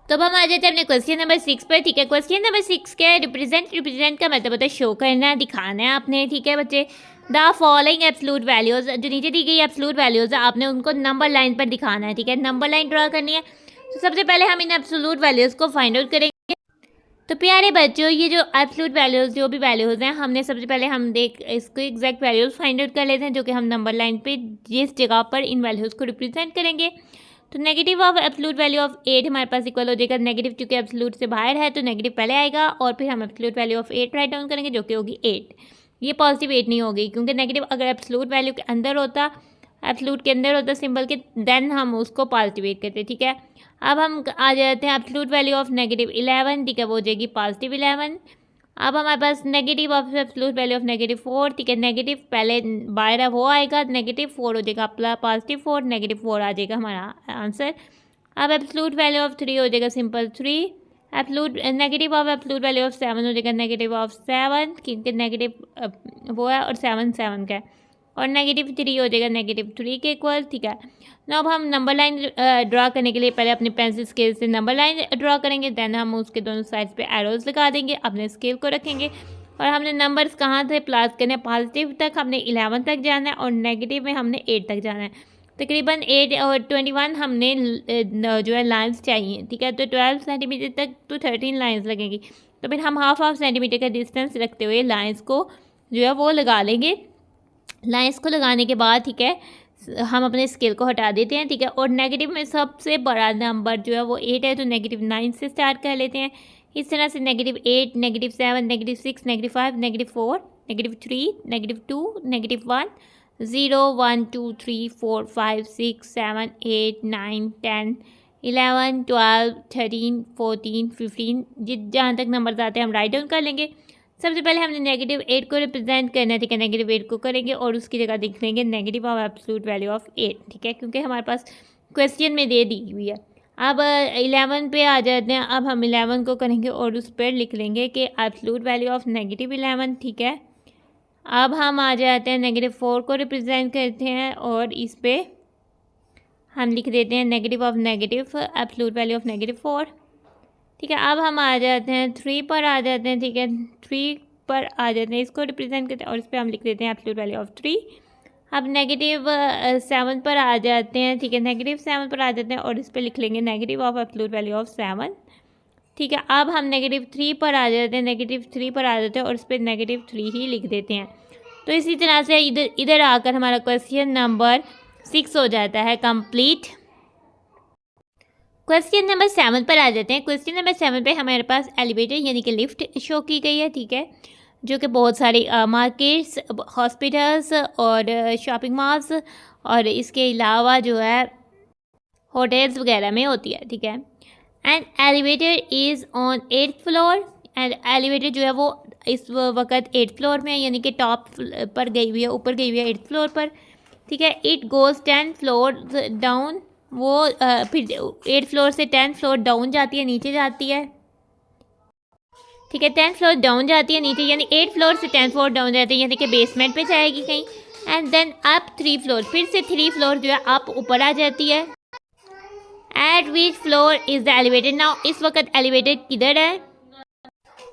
तो अब हम आ जाते हैं अपने क्वेश्चन नंबर 6 पर। ठीक है, क्वेश्चन नंबर 6 क्या है, रिप्रेजेंट का मतलब होता है शो करना, दिखाना है आपने। ठीक है बच्चे, द फॉलोइंग एब्सोल्यूट वैल्यूज, जो नीचे दी गई एब्सोल्यूट वैल्यूज है आपने उनको नंबर लाइन पर दिखाना है। ठीक है, नंबर लाइन ड्रा करनी है। तो सबसे पहले हम इन एब्सोल्यूट वैल्यूज को फाइंड आउट करेंगे। तो प्यारे बच्चों, ये जो एब्सोल्यूट वैल्यूज जो भी वैल्यूज हैं, हमने सबसे पहले हम इसको एग्जैक्ट वैल्यूज फाइंड आउट कर लेते हैं जो कि हम नंबर लाइन पे जिस जगह पर इन वैल्यूज को रिप्रेजेंट करेंगे। तो negative of absolute value of 8 हमारे पास इक्वल हो जाएगा, नेगेटिव चूंकि एब्सोल्यूट से बाहर है तो नेगेटिव पहले आएगा और फिर हम absolute value of 8 write down करेंगे जो कि होगी 8। ये पॉजिटिव 8 नहीं होगी क्योंकि नेगेटिव अगर एब्सोल्यूट वैल्यू के अंदर होता, एब्सोल्यूट के अंदर होता सिंबल के, देन हम उसको पॉजिटिव 8 करते। ठीक है, अब हम आ जाते हैं एब्सोल्यूट वैल्यू ऑफ -11। ठीक है, वो हो जाएगी पॉजिटिव 11। अब हमारे पास negative of absolute value of -4। ठीक है, नेगेटिव पहले बाहर है वो आएगा, -4 हो जाएगा अपना पॉजिटिव 4, -4 आ जाएगा हमारा आंसर। अब एब्सोल्यूट वैल्यू ऑफ 3 हो जाएगा simple 3। Absolute negative of absolute value of 7 हो जाएगा -7, क्योंकि नेगेटिव वो है और 7 का है, और -3 हो जाएगा -3 के इक्वल। ठीक है, अब हम नंबर लाइन ड्रा करने के लिए पहले अपने पेंसिल स्केल से नंबर लाइन ड्रा करेंगे, देन हम उसके दोनों साइड्स पे एरोज लगा देंगे, अपने स्केल को रखेंगे और हमने नंबर्स कहाँ से प्लस करने हैं, पॉजिटिव तक हमने 11 तक जाना है और नेगेटिव में हमने 8 तक जाना है। तकरीबन 8 और 21 हमने जो है लाइन्स चाहिए। ठीक है, तो 12 सेंटीमीटर तक तो 13 लाइन्स लगेंगी, तो फिर हम हाफ सेंटीमीटर का डिस्टेंस रखते हुए लाइन्स को जो है वो लगा लेंगे। लाइन्स को लगाने के बाद ठीक है हम अपने स्केल को हटा देते हैं। ठीक है, और नेगेटिव में सबसे बड़ा नंबर जो है वो 8 है तो -9 से स्टार्ट कर लेते हैं। इस तरह से -8, -7, -6, -5, -4, -3, -2, -1, 0, 1, 2, 3, 4, 5, 6, 7, 8, 9, 10, 11, 12, 13, 14, 15 जहाँ तक नंबर आते हैं हम राइट डाउन कर लेंगे। सबसे पहले हमने -8 को रिप्रेजेंट करना है। ठीक है, -8 को करेंगे और उसकी जगह लिख लेंगे negative of absolute value of 8। ठीक है, क्योंकि हमारे पास क्वेश्चन में दे दी हुई है। अब 11 पे आ जाते हैं। अब हम 11 को करेंगे और उस पर लिख लेंगे कि एब्सोल्यूट वैल्यू ऑफ -11। ठीक है, अब हम आ जाते हैं -4 को रिप्रेजेंट करते हैं और इस पर हम लिख देते हैं negative of absolute value of -4। ठीक है, अब हम आ जाते हैं 3 पर आ जाते हैं। ठीक है, 3 पर आ जाते हैं, इसको रिप्रेजेंट करते हैं और इस पर हम लिख देते हैं एब्सोल्यूट वैल्यू ऑफ 3। अब -7 पर आ जाते हैं। ठीक है, -7 पर आ जाते हैं और इस पर लिख लेंगे negative of absolute value of 7। ठीक है, अब हम -3 पर आ जाते हैं, -3 पर आ जाते हैं और इस पर -3 ही लिख देते हैं। तो इसी तरह से इधर आकर हमारा क्वेश्चन नंबर 6 हो जाता है कंप्लीट। क्वेश्चन नंबर 7 पर आ जाते हैं। क्वेश्चन नंबर 7 पे हमारे पास एलिवेटर यानी कि लिफ्ट शो की गई है। ठीक है, जो कि बहुत सारी मार्केट्स, हॉस्पिटल्स और शॉपिंग मॉल्स और इसके अलावा जो है होटल्स वगैरह में होती है, ठीक है। And elevator is on 8th floor, and elevator जो है वो इस वक्त 8th फ्लोर में है, यानी कि टॉप पर गई हुई है, ऊपर गई हुई है 8th फ्लोर पर, ठीक है। इट गोज़ 10 फ्लोर डाउन, वो फिर 8th फ्लोर से 10th फ्लोर डाउन जाती है, नीचे जाती है, ठीक है। 10th फ्लोर डाउन जाती है नीचे, यानी 8th फ्लोर से 10th फ्लोर डाउन जाती है, यानी कि बेसमेंट पे जाएगी कहीं। एंड देन अप 3 फ्लोर, फिर से 3 फ्लोर जो है अप ऊपर आ जाती है। Eight which floor is the elevator now, इस वक्त एलिवेटर किधर है,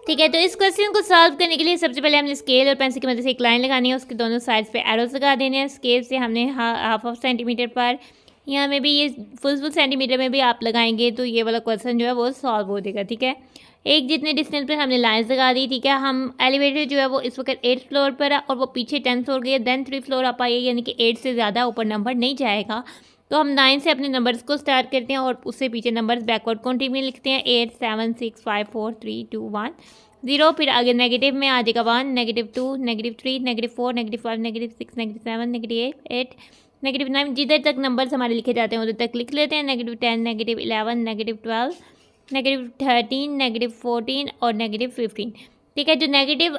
ठीक है। तो इस क्वेश्चन को सॉल्व करने के लिए सबसे पहले हमने स्केल और पेंसिल की मदद से एक लाइन लगानी है, उसके दोनों साइड्स पे एरोस लगा देने हैं। स्केल से हमने हाफ ऑफ सेंटीमीटर पर, यहाँ में भी ये फुल सेंटीमीटर में भी आप लगाएंगे तो ये वाला क्वेश्चन जो है वो सॉल्व हो जाएगा, ठीक है। एक जितने डिस्टेंस पर हमने लाइन्स लगा दी, ठीक है। हम एलिवेटर जो है वो इस वक्त 8th फ्लोर पर है और वो पीछे 10th फ्लोर गई है, देन 3 फ्लोर आप आइए, यानी कि 8 से ज़्यादा ऊपर नंबर नहीं जाएगा। तो हम 9 से अपने नंबर्स को स्टार्ट करते हैं और उससे पीछे नंबर्स बैकवर्ड काउंटिंग में लिखते हैं, 8 7 6 5 4 3 2 1 0। फिर आगे नेगेटिव में आ जाएगा 1, -2, -3, -4, -5, -6, -7, -8, -9। जिधर तक नंबर्स हमारे लिखे जाते हैं उधर तक लिख लेते हैं। -10, -11, -12, -13, -14 और -15, ठीक है। जो नेगेटिव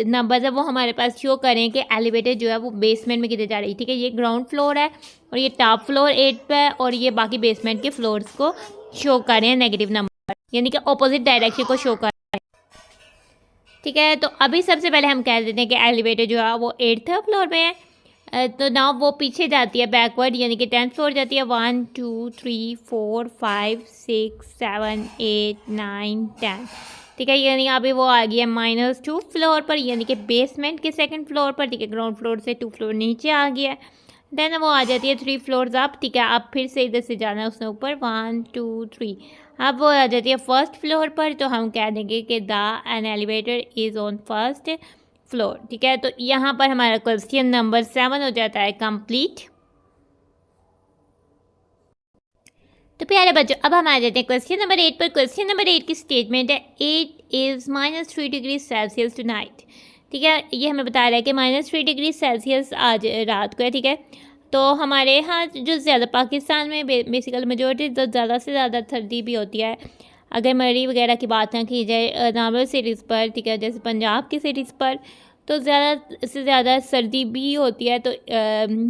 नंबर्स है वो हमारे पास शो करें कि एलिवेटर जो है वो बेसमेंट में किधर जा रही है, ठीक है। ये ग्राउंड फ्लोर है और ये टॉप फ्लोर 8 पे है और ये बाकी बेसमेंट के फ्लोर्स को शो कर रहे हैं नेगेटिव नंबर, यानी कि ऑपोजिट डायरेक्शन को शो कर रहे हैं, ठीक है। तो अभी सबसे पहले हम कह देते हैं कि एलिवेटर जो है वो 8th फ्लोर में है, तो नाउ वो पीछे जाती है बैकवर्ड, यानी कि 10th फ्लोर जाती है। 1 2 3 4 5 6 7 8 9 10, ठीक है। यानी अभी वो आ गया -2 फ्लोर पर, यानी कि बेसमेंट के 2nd फ्लोर पर, ठीक है। ग्राउंड फ्लोर से 2 फ्लोर नीचे आ गया। देन वो आ जाती है 3 फ्लोर्स अप, ठीक है। अब फिर से इधर से जाना है उसने ऊपर, 1 2 3, अब वो आ जाती है 1st फ्लोर पर। तो हम कह देंगे कि the an elevator is on 1st floor, ठीक है। तो यहाँ पर हमारा क्वेश्चन नंबर 7 हो जाता है कंप्लीट। तो प्यारे बच्चों, अब हम आ जाते हैं क्वेश्चन नंबर 8 पर। क्वेश्चन नंबर 8 की स्टेटमेंट है, 8 is -3 degree Celsius tonight, ठीक है। ये हमें बता रहा है कि -3 डिग्री सेल्सियस आज रात को है, ठीक है। तो हमारे यहाँ जो ज़्यादा पाकिस्तान में बेसिकल मेजोरिटी तो ज़्यादा से ज़्यादा सर्दी भी होती है। अगर मरी वगैरह की बात ना की जाए नॉर्मल सिटीज़ पर, ठीक है, जैसे पंजाब की सिटीज़ पर, तो ज़्यादा से ज़्यादा सर्दी भी होती है, तो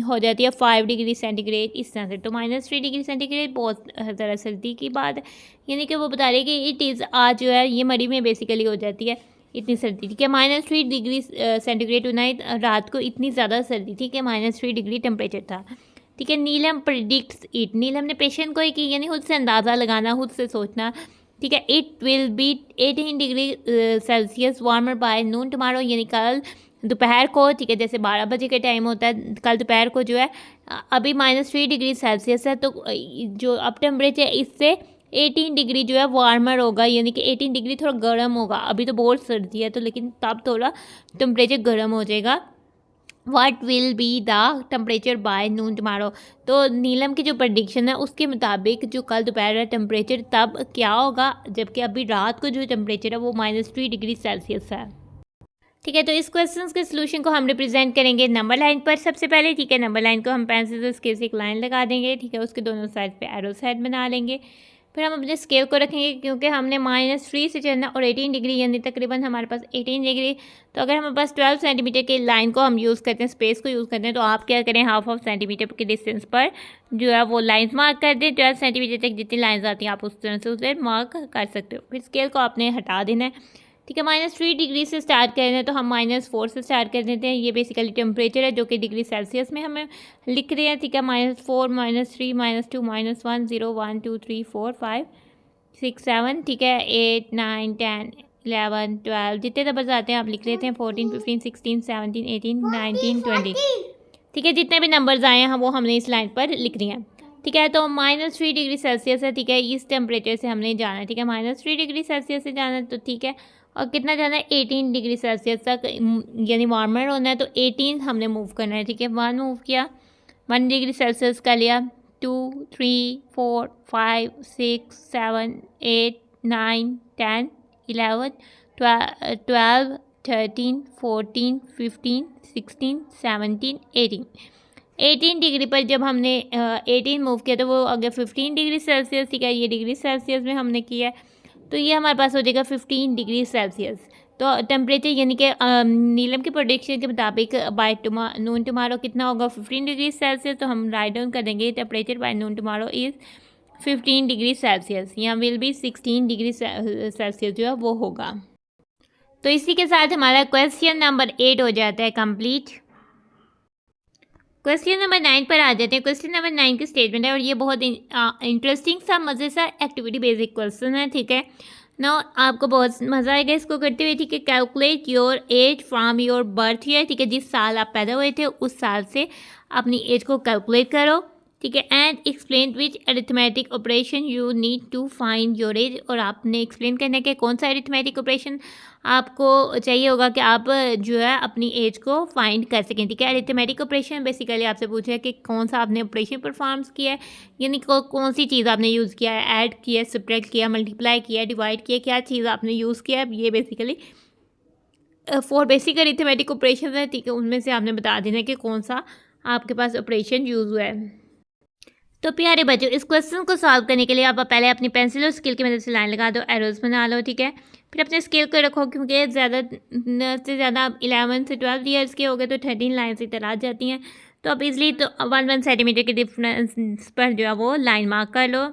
हो जाती है 5 डिग्री सेंटीग्रेड इस तरह से। तो -3 डिग्री सेंटीग्रेड बहुत ज़्यादा सर्दी की बात है, यानी कि वो बता रहे हैं कि इट इज़ आज जो है ये मरी में बेसिकली हो जाती है इतनी सर्दी, ठीक है। -3 डिग्री सेंटीग्रेड टू नाइट, रात को इतनी ज़्यादा सर्दी थी कि -3 डिग्री टेम्परेचर था, ठीक है। नीलम प्रिडिक्ट्स इट, नीलम ने पेशेंट को ही की, यानी खुद से अंदाज़ा लगाना, खुद से सोचना, ठीक है। It will be 18 degree Celsius warmer by noon tomorrow, यानी कल दोपहर को, ठीक है, जैसे 12 बजे के टाइम होता है, कल दोपहर को जो है अभी -3 डिग्री सेल्सियस है, तो जो अब टेम्परेचर इससे 18 डिग्री जो है वार्मर होगा, यानी कि 18 डिग्री थोड़ा गर्म होगा। अभी तो बहुत सर्दी है, तो लेकिन तब थोड़ा टेम्परेचर गर्म हो जाएगा। What will be the temperature by noon tomorrow, तो नीलम की जो प्रडिक्शन है उसके मुताबिक जो कल दोपहर है टेम्परेचर तब क्या होगा, जबकि अभी रात को जो टेम्परेचर है वो -3 डिग्री सेल्सियस है, ठीक है। तो इस क्वेश्चन के सोल्यूशन को हम रिप्रेजेंट करेंगे नंबर लाइन पर सबसे पहले, ठीक है। नंबर लाइन को हम पेंसिल से स्केल से एक लाइन लगा देंगे, ठीक है। उसके दोनों साइड पे एरो साइड बना लेंगे। फिर हम अपने स्केल को रखेंगे, क्योंकि हमने -3 से चलना और 18 डिग्री, यानी तकरीबन हमारे पास 18 डिग्री। तो अगर हमारे पास 12 सेंटीमीटर की लाइन को हम यूज़ करते हैं, स्पेस को यूज़ करते हैं, तो आप क्या करें, हाफ ऑफ सेंटीमीटर के डिस्टेंस पर जो है वो लाइन्स मार्क कर दें। 12 सेंटीमीटर तक जितनी लाइन्स आती हैं आप उस तरह से उसे मार्क कर सकते हो। फिर स्केल को आपने हटा देना है, ठीक है। -3 डिग्री से स्टार्ट कर रहे हैं तो हम -4 से स्टार्ट कर देते हैं। ये बेसिकली टेम्परेचर है जो कि डिग्री सेल्सियस में हमें लिख रहे हैं, ठीक है। -4 -3 -2 -1 0 1 2 3 4 5 6 7, ठीक है। 8 9 10 11 12 जितने नंबर्स आते हैं आप लिख लेते हैं। 14 15 16 17 18 19 20, ठीक है। जितने भी नंबर्स आए हैं वो हमने इस लाइन पर लिख दिए हैं, ठीक है। तो -3 डिग्री सेल्सियस है, ठीक है। इस टेम्परेचर से हमने जाना है, ठीक है। -3 डिग्री सेल्सियस से जाना है, तो ठीक है। और कितना जाना है, 18 डिग्री सेल्सियस तक, यानी वार्मर होना है, तो 18 हमने मूव करना है, ठीक है। 1 मूव किया, 1 डिग्री सेल्सियस का लिया, 2 3 4 5 6 7 8 9 10 11 12 13, 14, 15, 16, 17, 18। 18 डिग्री पर जब हमने 18 मूव किया तो वो अगर 15 डिग्री सेल्सियस, ठीक है, ये डिग्री सेल्सियस में हमने किया है, तो ये हमारे पास हो जाएगा 15 डिग्री सेल्सियस। तो टेम्परेचर यानी कि नीलम के प्रोडिक्शन के मुताबिक बाय नून टुमारो कितना होगा, 15 डिग्री सेल्सियस। तो हम राइट डाउन कर देंगे temperature by noon tomorrow is 15 degree Celsius. यहाँ विल बी 16 डिग्री सेल्सियस जो है वो होगा। तो इसी के साथ हमारा क्वेश्चन नंबर 8 हो जाता है कंप्लीट। क्वेश्चन नंबर 9 पर आ जाते हैं। क्वेश्चन नंबर 9 की स्टेटमेंट है और ये बहुत इंटरेस्टिंग सा मज़े सा एक्टिविटी बेसिक क्वेश्चन है, ठीक है ना। आपको बहुत मज़ा आएगा इसको करते हुए, ठीक है। Calculate your age from your birth year, ठीक है, जिस साल आप पैदा हुए थे उस साल से अपनी एज को कैलकुलेट करो, ठीक है। And explain which arithmetic operation you need to find your age, और आपने एक्सप्लेन करना है कि कौन सा अरिथमेटिक ऑपरेशन आपको चाहिए होगा कि आप जो है अपनी एज को फाइंड कर सकें, ठीक है। अरिथमेटिक ऑपरेशन बेसिकली आपसे पूछा है कि कौन सा आपने ऑपरेशन परफॉर्म किया है, यानी कौन सी चीज़ आपने यूज़ किया है, ऐड किया, सब्ट्रैक्ट किया, मल्टीप्लाई किया, डिवाइड किया, क्या चीज़ आपने यूज़ किया है। ये बेसिकली 4 बेसिक अरिथमेटिक ऑपरेशन है, ठीक है, उनमें से आपने बता देना कि कौन सा आपके पास ऑपरेशन यूज़ हुआ है। तो प्यारे बच्चों, इस क्वेश्चन को सॉल्व करने के लिए आप पहले अपनी पेंसिल और स्केल की मदद से लाइन लगा दो, एरोज बना लो, ठीक है। फिर अपने स्केल को रखो, क्योंकि ज़्यादा से ज़्यादा 11 से 12 ईयर्स के हो गए तो 13 लाइन्स इधर आ जाती हैं। तो आप इजली तो 1 सेंटीमीटर के डिफरेंस पर जो है वो लाइन मार्क कर लो,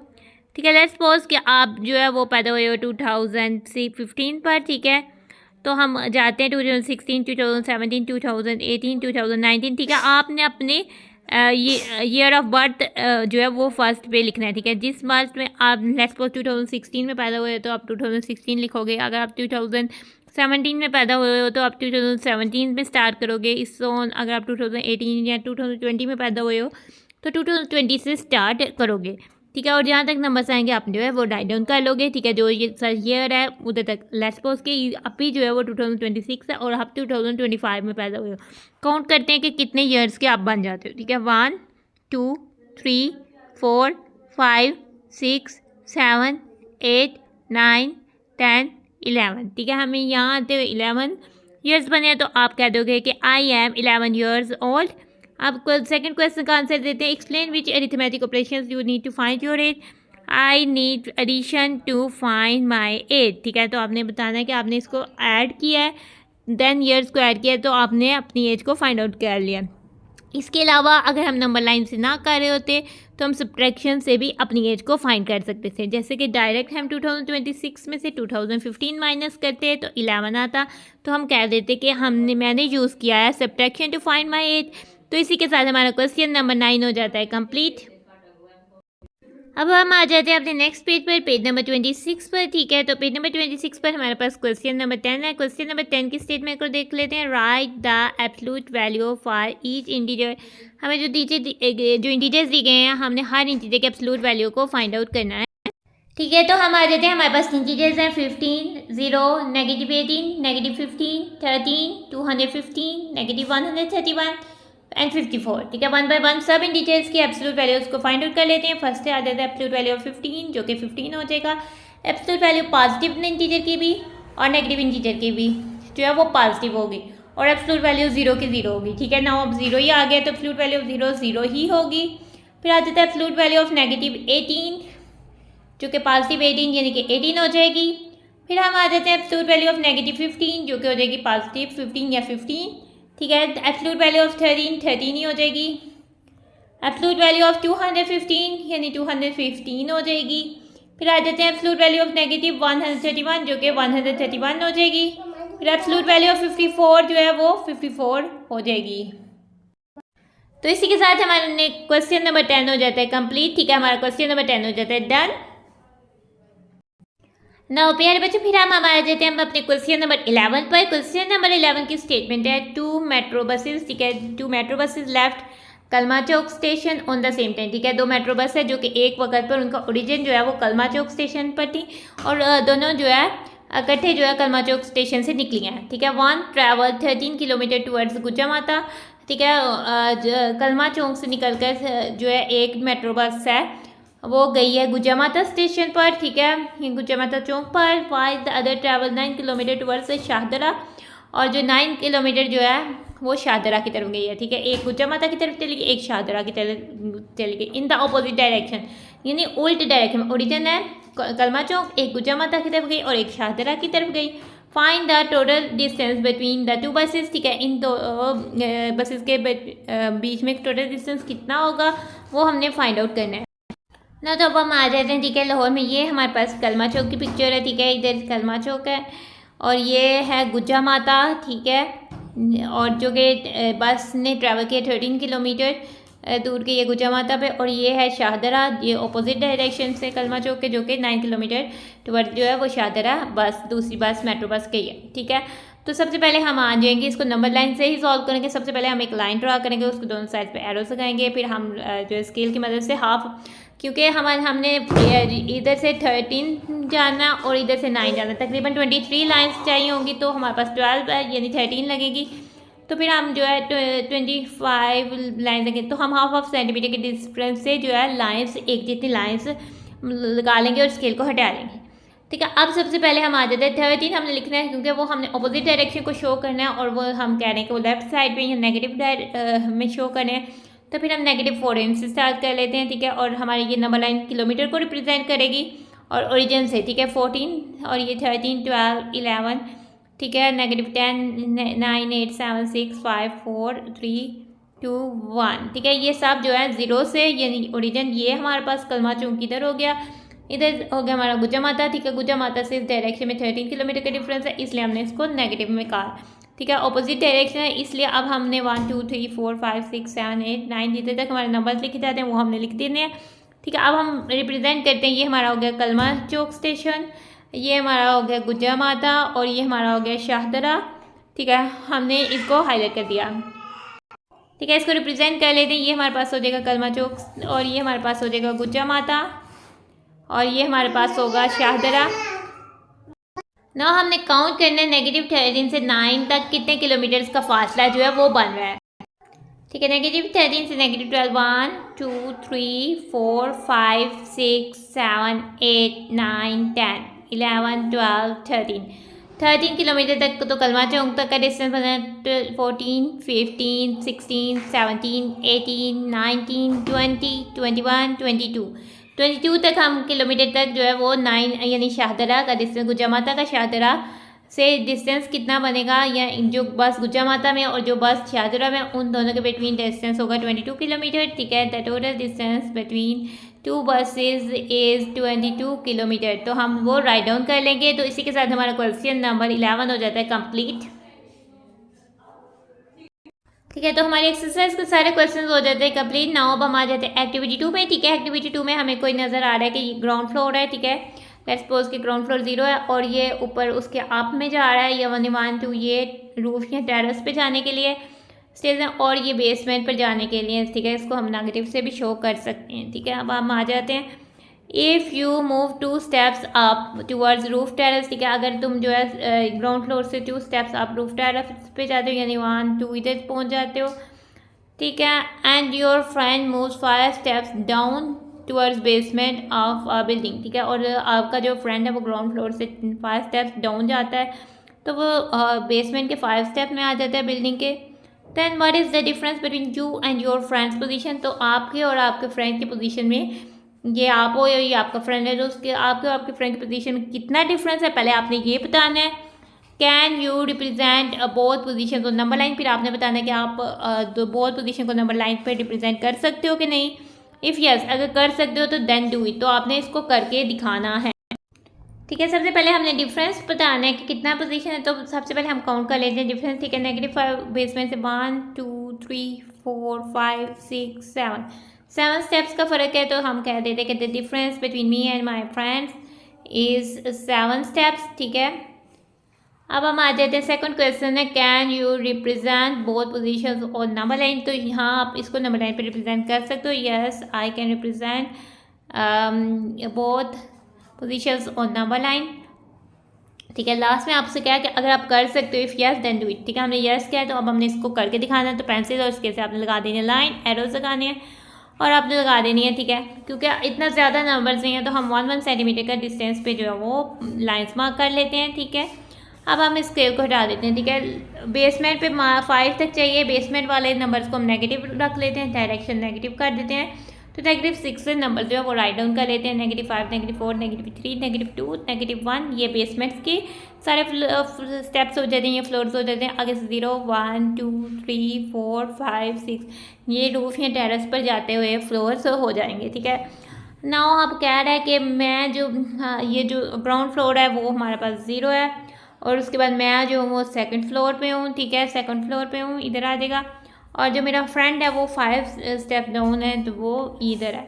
ठीक है। लेट्स सपोज कि आप जो है वो पैदा हुए हो 2015 पर, ठीक है। तो हम जाते हैं 2016, 2017, 2018, 2019, ठीक है। आपने अपने ये ईयर ऑफ बर्थ जो है वो फर्स्ट पे लिखना है, ठीक है। जिस मंथ में आप लेट्स सपोज 2016 में पैदा हुए हो तो आप 2016 लिखोगे। अगर आप 2017 में पैदा हुए हो तो आप 2017 में स्टार्ट करोगे इस जोन। अगर आप 2018 या 2020 में पैदा हुए हो तो 2020 से स्टार्ट करोगे, ठीक है। और जहाँ तक नंबर्स आएंगे आप जो है वो राइट डाउन कर लोगे, ठीक है। जो ये ईयर है उधर तक लेट्स सपोज कि अभी जो है वो 2026 है और आप 2025 में पैदा हुए हो। काउंट करते हैं कि कितने ईयर्स के आप बन जाते हो, ठीक है। 1 2 3 4 5 6 7 8 9 10 11, ठीक है। हमें यहाँ आते हुए 11 ईयर्स बने हैं, तो आप कह दोगे कि आई एम 11 ईयर्स ओल्ड। अब सेकंड क्वेश्चन का आंसर देते हैं। Explain which arithmetic operations you need to find your age. I need addition to find my age, ठीक है। तो आपने बताना है कि आपने इसको ऐड किया है, देन ईयर्स को ऐड किया है, तो आपने अपनी एज को फाइंड आउट कर लिया। इसके अलावा अगर हम नंबर लाइन से ना कर रहे होते तो हम सब्ट्रैक्शन से भी अपनी एज को फाइंड कर सकते थे। जैसे कि डायरेक्ट हम 2026 में से 2015 माइनस करते तो 11 आता, तो हम कह देते कि मैंने यूज़ किया है subtraction to find my age. तो इसी के साथ हमारा क्वेश्चन नंबर 9 हो जाता है कंप्लीट। अब हम आ जाते हैं अपने नेक्स्ट पेज पर, पेज नंबर 26 पर, ठीक है। तो पेज नंबर 26 पर हमारे पास क्वेश्चन नंबर 10 है। क्वेश्चन नंबर 10 की स्टेटमेंट को देख लेते हैं। Right the absolute value for each integer. हमें जो इंटीजर्स दी गए हैं, हमने हर इंटीजर के एब्सोल्यूट वैल्यू को फाइंड आउट करना है, ठीक है। तो हम आ जाते हैं, हमारे पास इंटीजर्स हैं 15, 0, -18, -15, 13, 215, -131 एंड 54, ठीक है। 1 बाय 1 सब इंटीजर्स की एब्सोल्यूट वैल्यूज को फाइंड आउट कर लेते हैं। फर्स्ट से आ जाता है एब्सोल्यूट वैल्यू ऑफ 15, जो कि 15 हो जाएगा। एब्सोल्यूट वैल्यू पॉजिटिव इंटीजर की भी और नेगेटिव इंटीजर की भी जो है वो पॉजिटिव होगी, और एब्सोल्यूट वैल्यू 0 की 0 होगी, ठीक है ना। अब 0 ही आ गया तो एब्सोल्यूट वैल्यू ऑफ 0 0 ही होगी। फिर आ जाता है एब्सोल्यूट वैल्यू ऑफ -18, जो कि पॉजिटिव 18 यानी कि 18 हो जाएगी। फिर हम आ जाते हैं एब्सोल्यूट वैल्यू ऑफ -15, जो कि हो जाएगी पॉजिटिव 15 या 15, ठीक है। एब्सोल्यूट वैल्यू ऑफ 13 ही हो जाएगी। एब्सोल्यूट वैल्यू ऑफ 215 यानी 215 हो जाएगी। फिर आ जाते हैं एब्सोल्यूट वैल्यू ऑफ -131, जो कि 131 हो जाएगी। फिर एब्सोल्यूट वैल्यू ऑफ 54 जो है वो 54 हो जाएगी। तो इसी के साथ हमारे क्वेश्चन नंबर 10 हो जाता है कंप्लीट, ठीक है। हमारा क्वेश्चन नंबर 10 हो जाता है डन। नाउ प्यारे बच्चों, फिर हम आ जाते हैं हम अपने क्वेश्चन नंबर 11 पर। क्वेश्चन नंबर 11 की स्टेटमेंट है 2 मेट्रो बसेस, ठीक है। 2 metro buses left Kalma Chowk station on the same time, ठीक है। 2 मेट्रो बस है जो कि एक वक्त पर उनका ओरिजिन जो है वो कलमा चौक स्टेशन पर थी, और दोनों जो है इकट्ठे जो है कलमा चौक स्टेशन से निकली हैं, ठीक है। 1 ट्रैवल 13 किलोमीटर टूवर्ड्स गुज्जा माता, ठीक है। कलमा चौक से निकलकर जो है एक मेट्रो बस है वो गई है गुज्जा माता स्टेशन पर, ठीक है, गुज्जा माता चौक पर। While the other travel 9 kilometre towards Shahdara, और जो 9 किलोमीटर जो है वो शाहदरा की तरफ गई है, ठीक है। एक गुज्जा माता की तरफ चली गई, एक शाहदरा की तरफ चली गई, इन द अपोजिट डायरेक्शन, यानी उल्ट डायरेक्शन में। ओरिजिन है कलमा चौक, एक गुज्जा माता की तरफ गई और एक शाहदरा की तरफ गई। Find the total distance between the two buses, ठीक है। इन दो बसेस के बीच में टोटल डिस्टेंस कितना होगा वो हमने फाइंड आउट करना है ना। तो अब हम आ जाते हैं, ठीक है, लाहौर में। ये हमारे पास कलमा चौक की पिक्चर है, ठीक है। इधर कलमा चौक है और ये है गुज्जा माता, ठीक है। और जो कि बस ने ट्रैवल किया 13 किलोमीटर दूर के ये गुज्जा माता पे। और ये है शाहदरा, ये अपोजिट डायरेक्शन से कलमा चौक के, जो कि 9 किलोमीटर टुवर्ड जो है वो शाहदरा बस, दूसरी बस मेट्रो बस गई है, ठीक है। तो सबसे पहले हम आ जाएंगे, इसको नंबर लाइन से ही सॉल्व करेंगे। सबसे पहले हम एक लाइन ड्रा करेंगे, उसको दोनों साइड पे एरोस लगाएंगे, फिर हम जो स्केल की मदद से हाफ, क्योंकि हमने इधर से 13 जाना और इधर से 9 जाना, तकरीबन 23 लाइन्स चाहिए होंगी, तो हमारे पास 12 है यानी 13 लगेगी। तो फिर हम जो है 25 लाइन लगे, तो हम हाफ सेंटीमीटर के डिफरेंस से जो है लाइन्स, एक जितनी लाइन्स लगा लेंगे और स्केल को हटा लेंगे, ठीक है। अब सबसे पहले हम आ जाते हैं 13 हमने लिखना है, क्योंकि वो हमने अपोजिट डायरेक्शन को शो करना है और वो हम कह रहे हैं कि वो लेफ्ट साइड पे या नेगेटिव में शो करने हैं। तो फिर हम -14 से स्टार्ट कर लेते हैं, ठीक है। और हमारी ये नंबर लाइन किलोमीटर को रिप्रेजेंट करेगी और ओरिजिन से, ठीक है, 14 और ये 13, 12, 11, ठीक है, -10, 9, 8, 7, 6, 5, 4, 3, 2, 1, ठीक है। ये सब जो है 0 से, यानी ओरिजिन ये हमारे पास कलमा चौक इधर हो गया, इधर हो गया हमारा गुज्जा माता, ठीक है। गुज्जा माता से इस डायरेक्शन में 13 किलोमीटर का डिफरेंस है, इसलिए हमने इसको नेगेटिव में कहा, ठीक है। अपोजिट डायरेक्शन है, इसलिए अब हमने 1, 2, 3, 4, 5, 6, 7, 8, 9 जितने तक हमारे नंबर लिखे जाते हैं वो हमने लिख देने हैं, ठीक है। अब हम रिप्रेजेंट करते हैं, ये हमारा हो गया कलमा चौक स्टेशन, ये हमारा हो गया गुज्जा माता और ये हमारा हो गया शाहदरा, ठीक है। हमने इसको हाईलाइट कर दिया, ठीक है। इसको रिप्रेजेंट कर लेते हैं, ये हमारे पास हो जाएगा कलमा चौक और ये हमारे पास हो जाएगा गुज्जा माता और ये हमारे पास होगा शाहदरा। ना हमने काउंट करना है -13 से 9 तक कितने किलोमीटर्स का फासला जो है वो बन रहा है, ठीक है। -13 से -12, 1, 2, 3, 4, 5, 6, 7, 8, 9, 10, 11, 12, 13 किलोमीटर तक तो कलमा चौक तक का डिस्टेंस बना है। 14, 15, 16, 17, 18, 19, 20, 21, 22 तक हम किलोमीटर तक जो है वो 9 यानी शाहदरा का डिस्टेंस, गुज्जा माता का शाहदरा से डिस्टेंस कितना बनेगा, या जो बस गुज्जा माता में और जो बस शाहदरा में उन दोनों के बिटवीन डिस्टेंस होगा 22 किलोमीटर, ठीक है। The total distance between two buses is 22 kilometre. तो हम वो राइट डाउन कर लेंगे। तो इसी के साथ हमारा क्वेश्चन नंबर 11 हो जाता है कंप्लीट, ठीक है। तो हमारी एक्सरसाइज के सारे क्वेश्चंस हो जाते हैं कंप्लीट। नाउ अब हम आ जाते हैं एक्टिविटी 2 में, ठीक है। एक्टिविटी 2 में हमें कोई नज़र आ रहा है कि ये ग्राउंड फ्लोर है, ठीक है। लेट्स सपोज कि ग्राउंड फ्लोर 0 है और ये ऊपर उसके अप में जा रहा है, या 1, 1, 2 ये रूफ या टेरेस पे जाने के लिए स्टेज है और ये बेसमेंट पर जाने के लिए, ठीक है। इसको हम नेगेटिव से भी शो कर सकते हैं, ठीक है। अब हम आ जाते हैं, if you move 2 steps up towards roof terrace, ठीक है। अगर तुम जो है ग्राउंड फ्लोर से 2 स्टेप्स अप रूफ टेरेस पे जाते हो, यानी 1, 2 इधर पहुंच जाते हो, ठीक है। And your friend moves 5 steps down towards basement of a building, ठीक है। और आपका जो फ्रेंड है वो ग्राउंड फ्लोर से 5 स्टेप्स डाउन जाता है, तो वो बेसमेंट के 5 स्टेप में आ जाता है बिल्डिंग के। Then what is the difference between you and your friends position, तो आपके और आपके फ्रेंड की पोजीशन में, ये आप हो या ये आपका फ्रेंड है, तो उसके आपके और आपके फ्रेंड की पोजीशन में कितना डिफरेंस है, पहले आपने ये बताना है। Can you represent both position को नंबर लाइन, फिर आपने बताना है कि आप बोथ पोजीशन को नंबर लाइन पर रिप्रेजेंट कर सकते हो कि नहीं। इफ़ यस, अगर कर सकते हो तो देन डू इट, तो आपने इसको करके दिखाना है, ठीक है। सबसे पहले हमने डिफरेंस बताना है कि कितना पोजीशन है, तो सबसे पहले हम काउंट कर लेते हैं डिफरेंस, ठीक है। -5 बेसमेंट से 1, 2, 3, 4, 5, 6, 7 स्टेप्स का फ़र्क है, तो हम कह देते हैं कि the difference between me and my friends is 7 steps, ठीक है। अब हम आ जाते हैं सेकंड क्वेश्चन है, can you represent both positions और नंबर लाइन, तो यहाँ आप इसको नंबर लाइन पे रिप्रेजेंट कर सकते हो। Yes, I can represent both positions और नंबर लाइन, ठीक है। लास्ट में आपसे क्या है कि अगर आप कर सकते हो, if yes then do it, ठीक है। हमने यस किया है तो अब हमने इसको करके दिखाना है, तो पेंसिल और इसके से आपने लगा देनी है लाइन, एरोज लगाने हैं और आपने लगा देनी है, ठीक है। क्योंकि इतना ज़्यादा नंबर्स नहीं है तो हम 1 सेंटीमीटर का डिस्टेंस पे जो है वो लाइन्स मार्क कर लेते हैं, ठीक है। अब हम इस स्केल को हटा देते हैं, ठीक है। बेसमेंट पे 5 तक चाहिए, बेसमेंट वाले नंबर्स को हम नेगेटिव रख लेते हैं, डायरेक्शन नेगेटिव कर देते हैं। तो -6 से नंबर जो है वो राइट डाउन कर लेते हैं, -5, -4, -3, -2, -1। ये बेसमेंट्स के सारे स्टेप्स हो जाते हैं, ये फ्लोर्स हो जाते हैं। आगे से 0, 1, 2, 3, 4, 5, 6 ये रूफ या टेरेस पर जाते हुए फ्लोर्स हो जाएंगे, ठीक है। नाउ अब कह रहा है कि मैं जो ये जो ग्राउंड फ्लोर है वो हमारे पास 0 है, और उसके बाद मैं जो हूँ वो सेकंड फ्लोर पे हूँ, ठीक है, सेकंड फ्लोर पे हूँ, इधर आ जाएगा। और जो मेरा फ्रेंड है वो 5 स्टेप डाउन है, तो वो इधर है,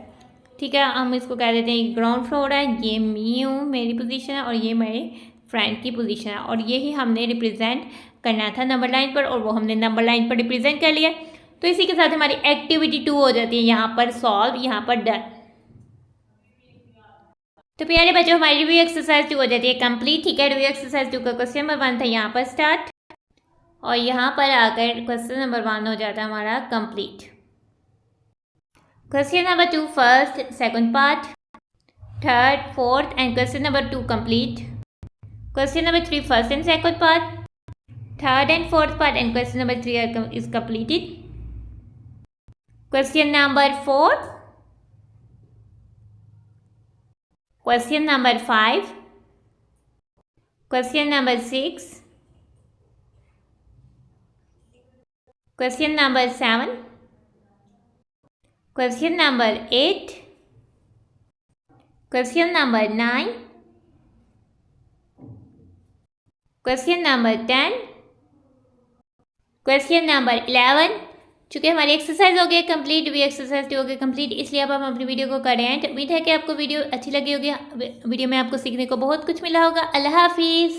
ठीक है। हम इसको कह देते हैं ग्राउंड फ्लोर है, ये मी हूँ, मेरी पोजीशन है, और ये मेरे फ्रेंड की पोजीशन है, और यही हमने रिप्रेजेंट करना था नंबर लाइन पर, और वो हमने नंबर लाइन पर रिप्रेजेंट कर लिया। तो इसी के साथ हमारी एक्टिविटी 2 हो जाती है यहाँ पर सॉल्व, यहाँ पर डन। तो प्यारे बच्चों हमारी रिव्यू एक्सरसाइज 2 हो जाती है कंप्लीट, ठीक है। रिव्यू एक्सरसाइज 2 का क्वेश्चन नंबर 1 था यहाँ पर स्टार्ट, और यहाँ पर आकर क्वेश्चन नंबर 1 हो जाता है हमारा complete. Question number 2 first, second part, third, fourth and question number 2 complete. Question number 3 first and second part, third and fourth part and question number 3 is completed. Question number 4, question number 5, question number 6, question number 7, question number 8, question number 9, question number 10, question number 11। चूँकि हमारी exercise हो गई complete, भी exercise 2 हो गई complete, इसलिए अब हम अपनी वीडियो को कर रहे हैं। उम्मीद है कि आपको वीडियो अच्छी लगी होगी, वीडियो में आपको सीखने को बहुत कुछ मिला होगा। अल्लाह हाफिज़।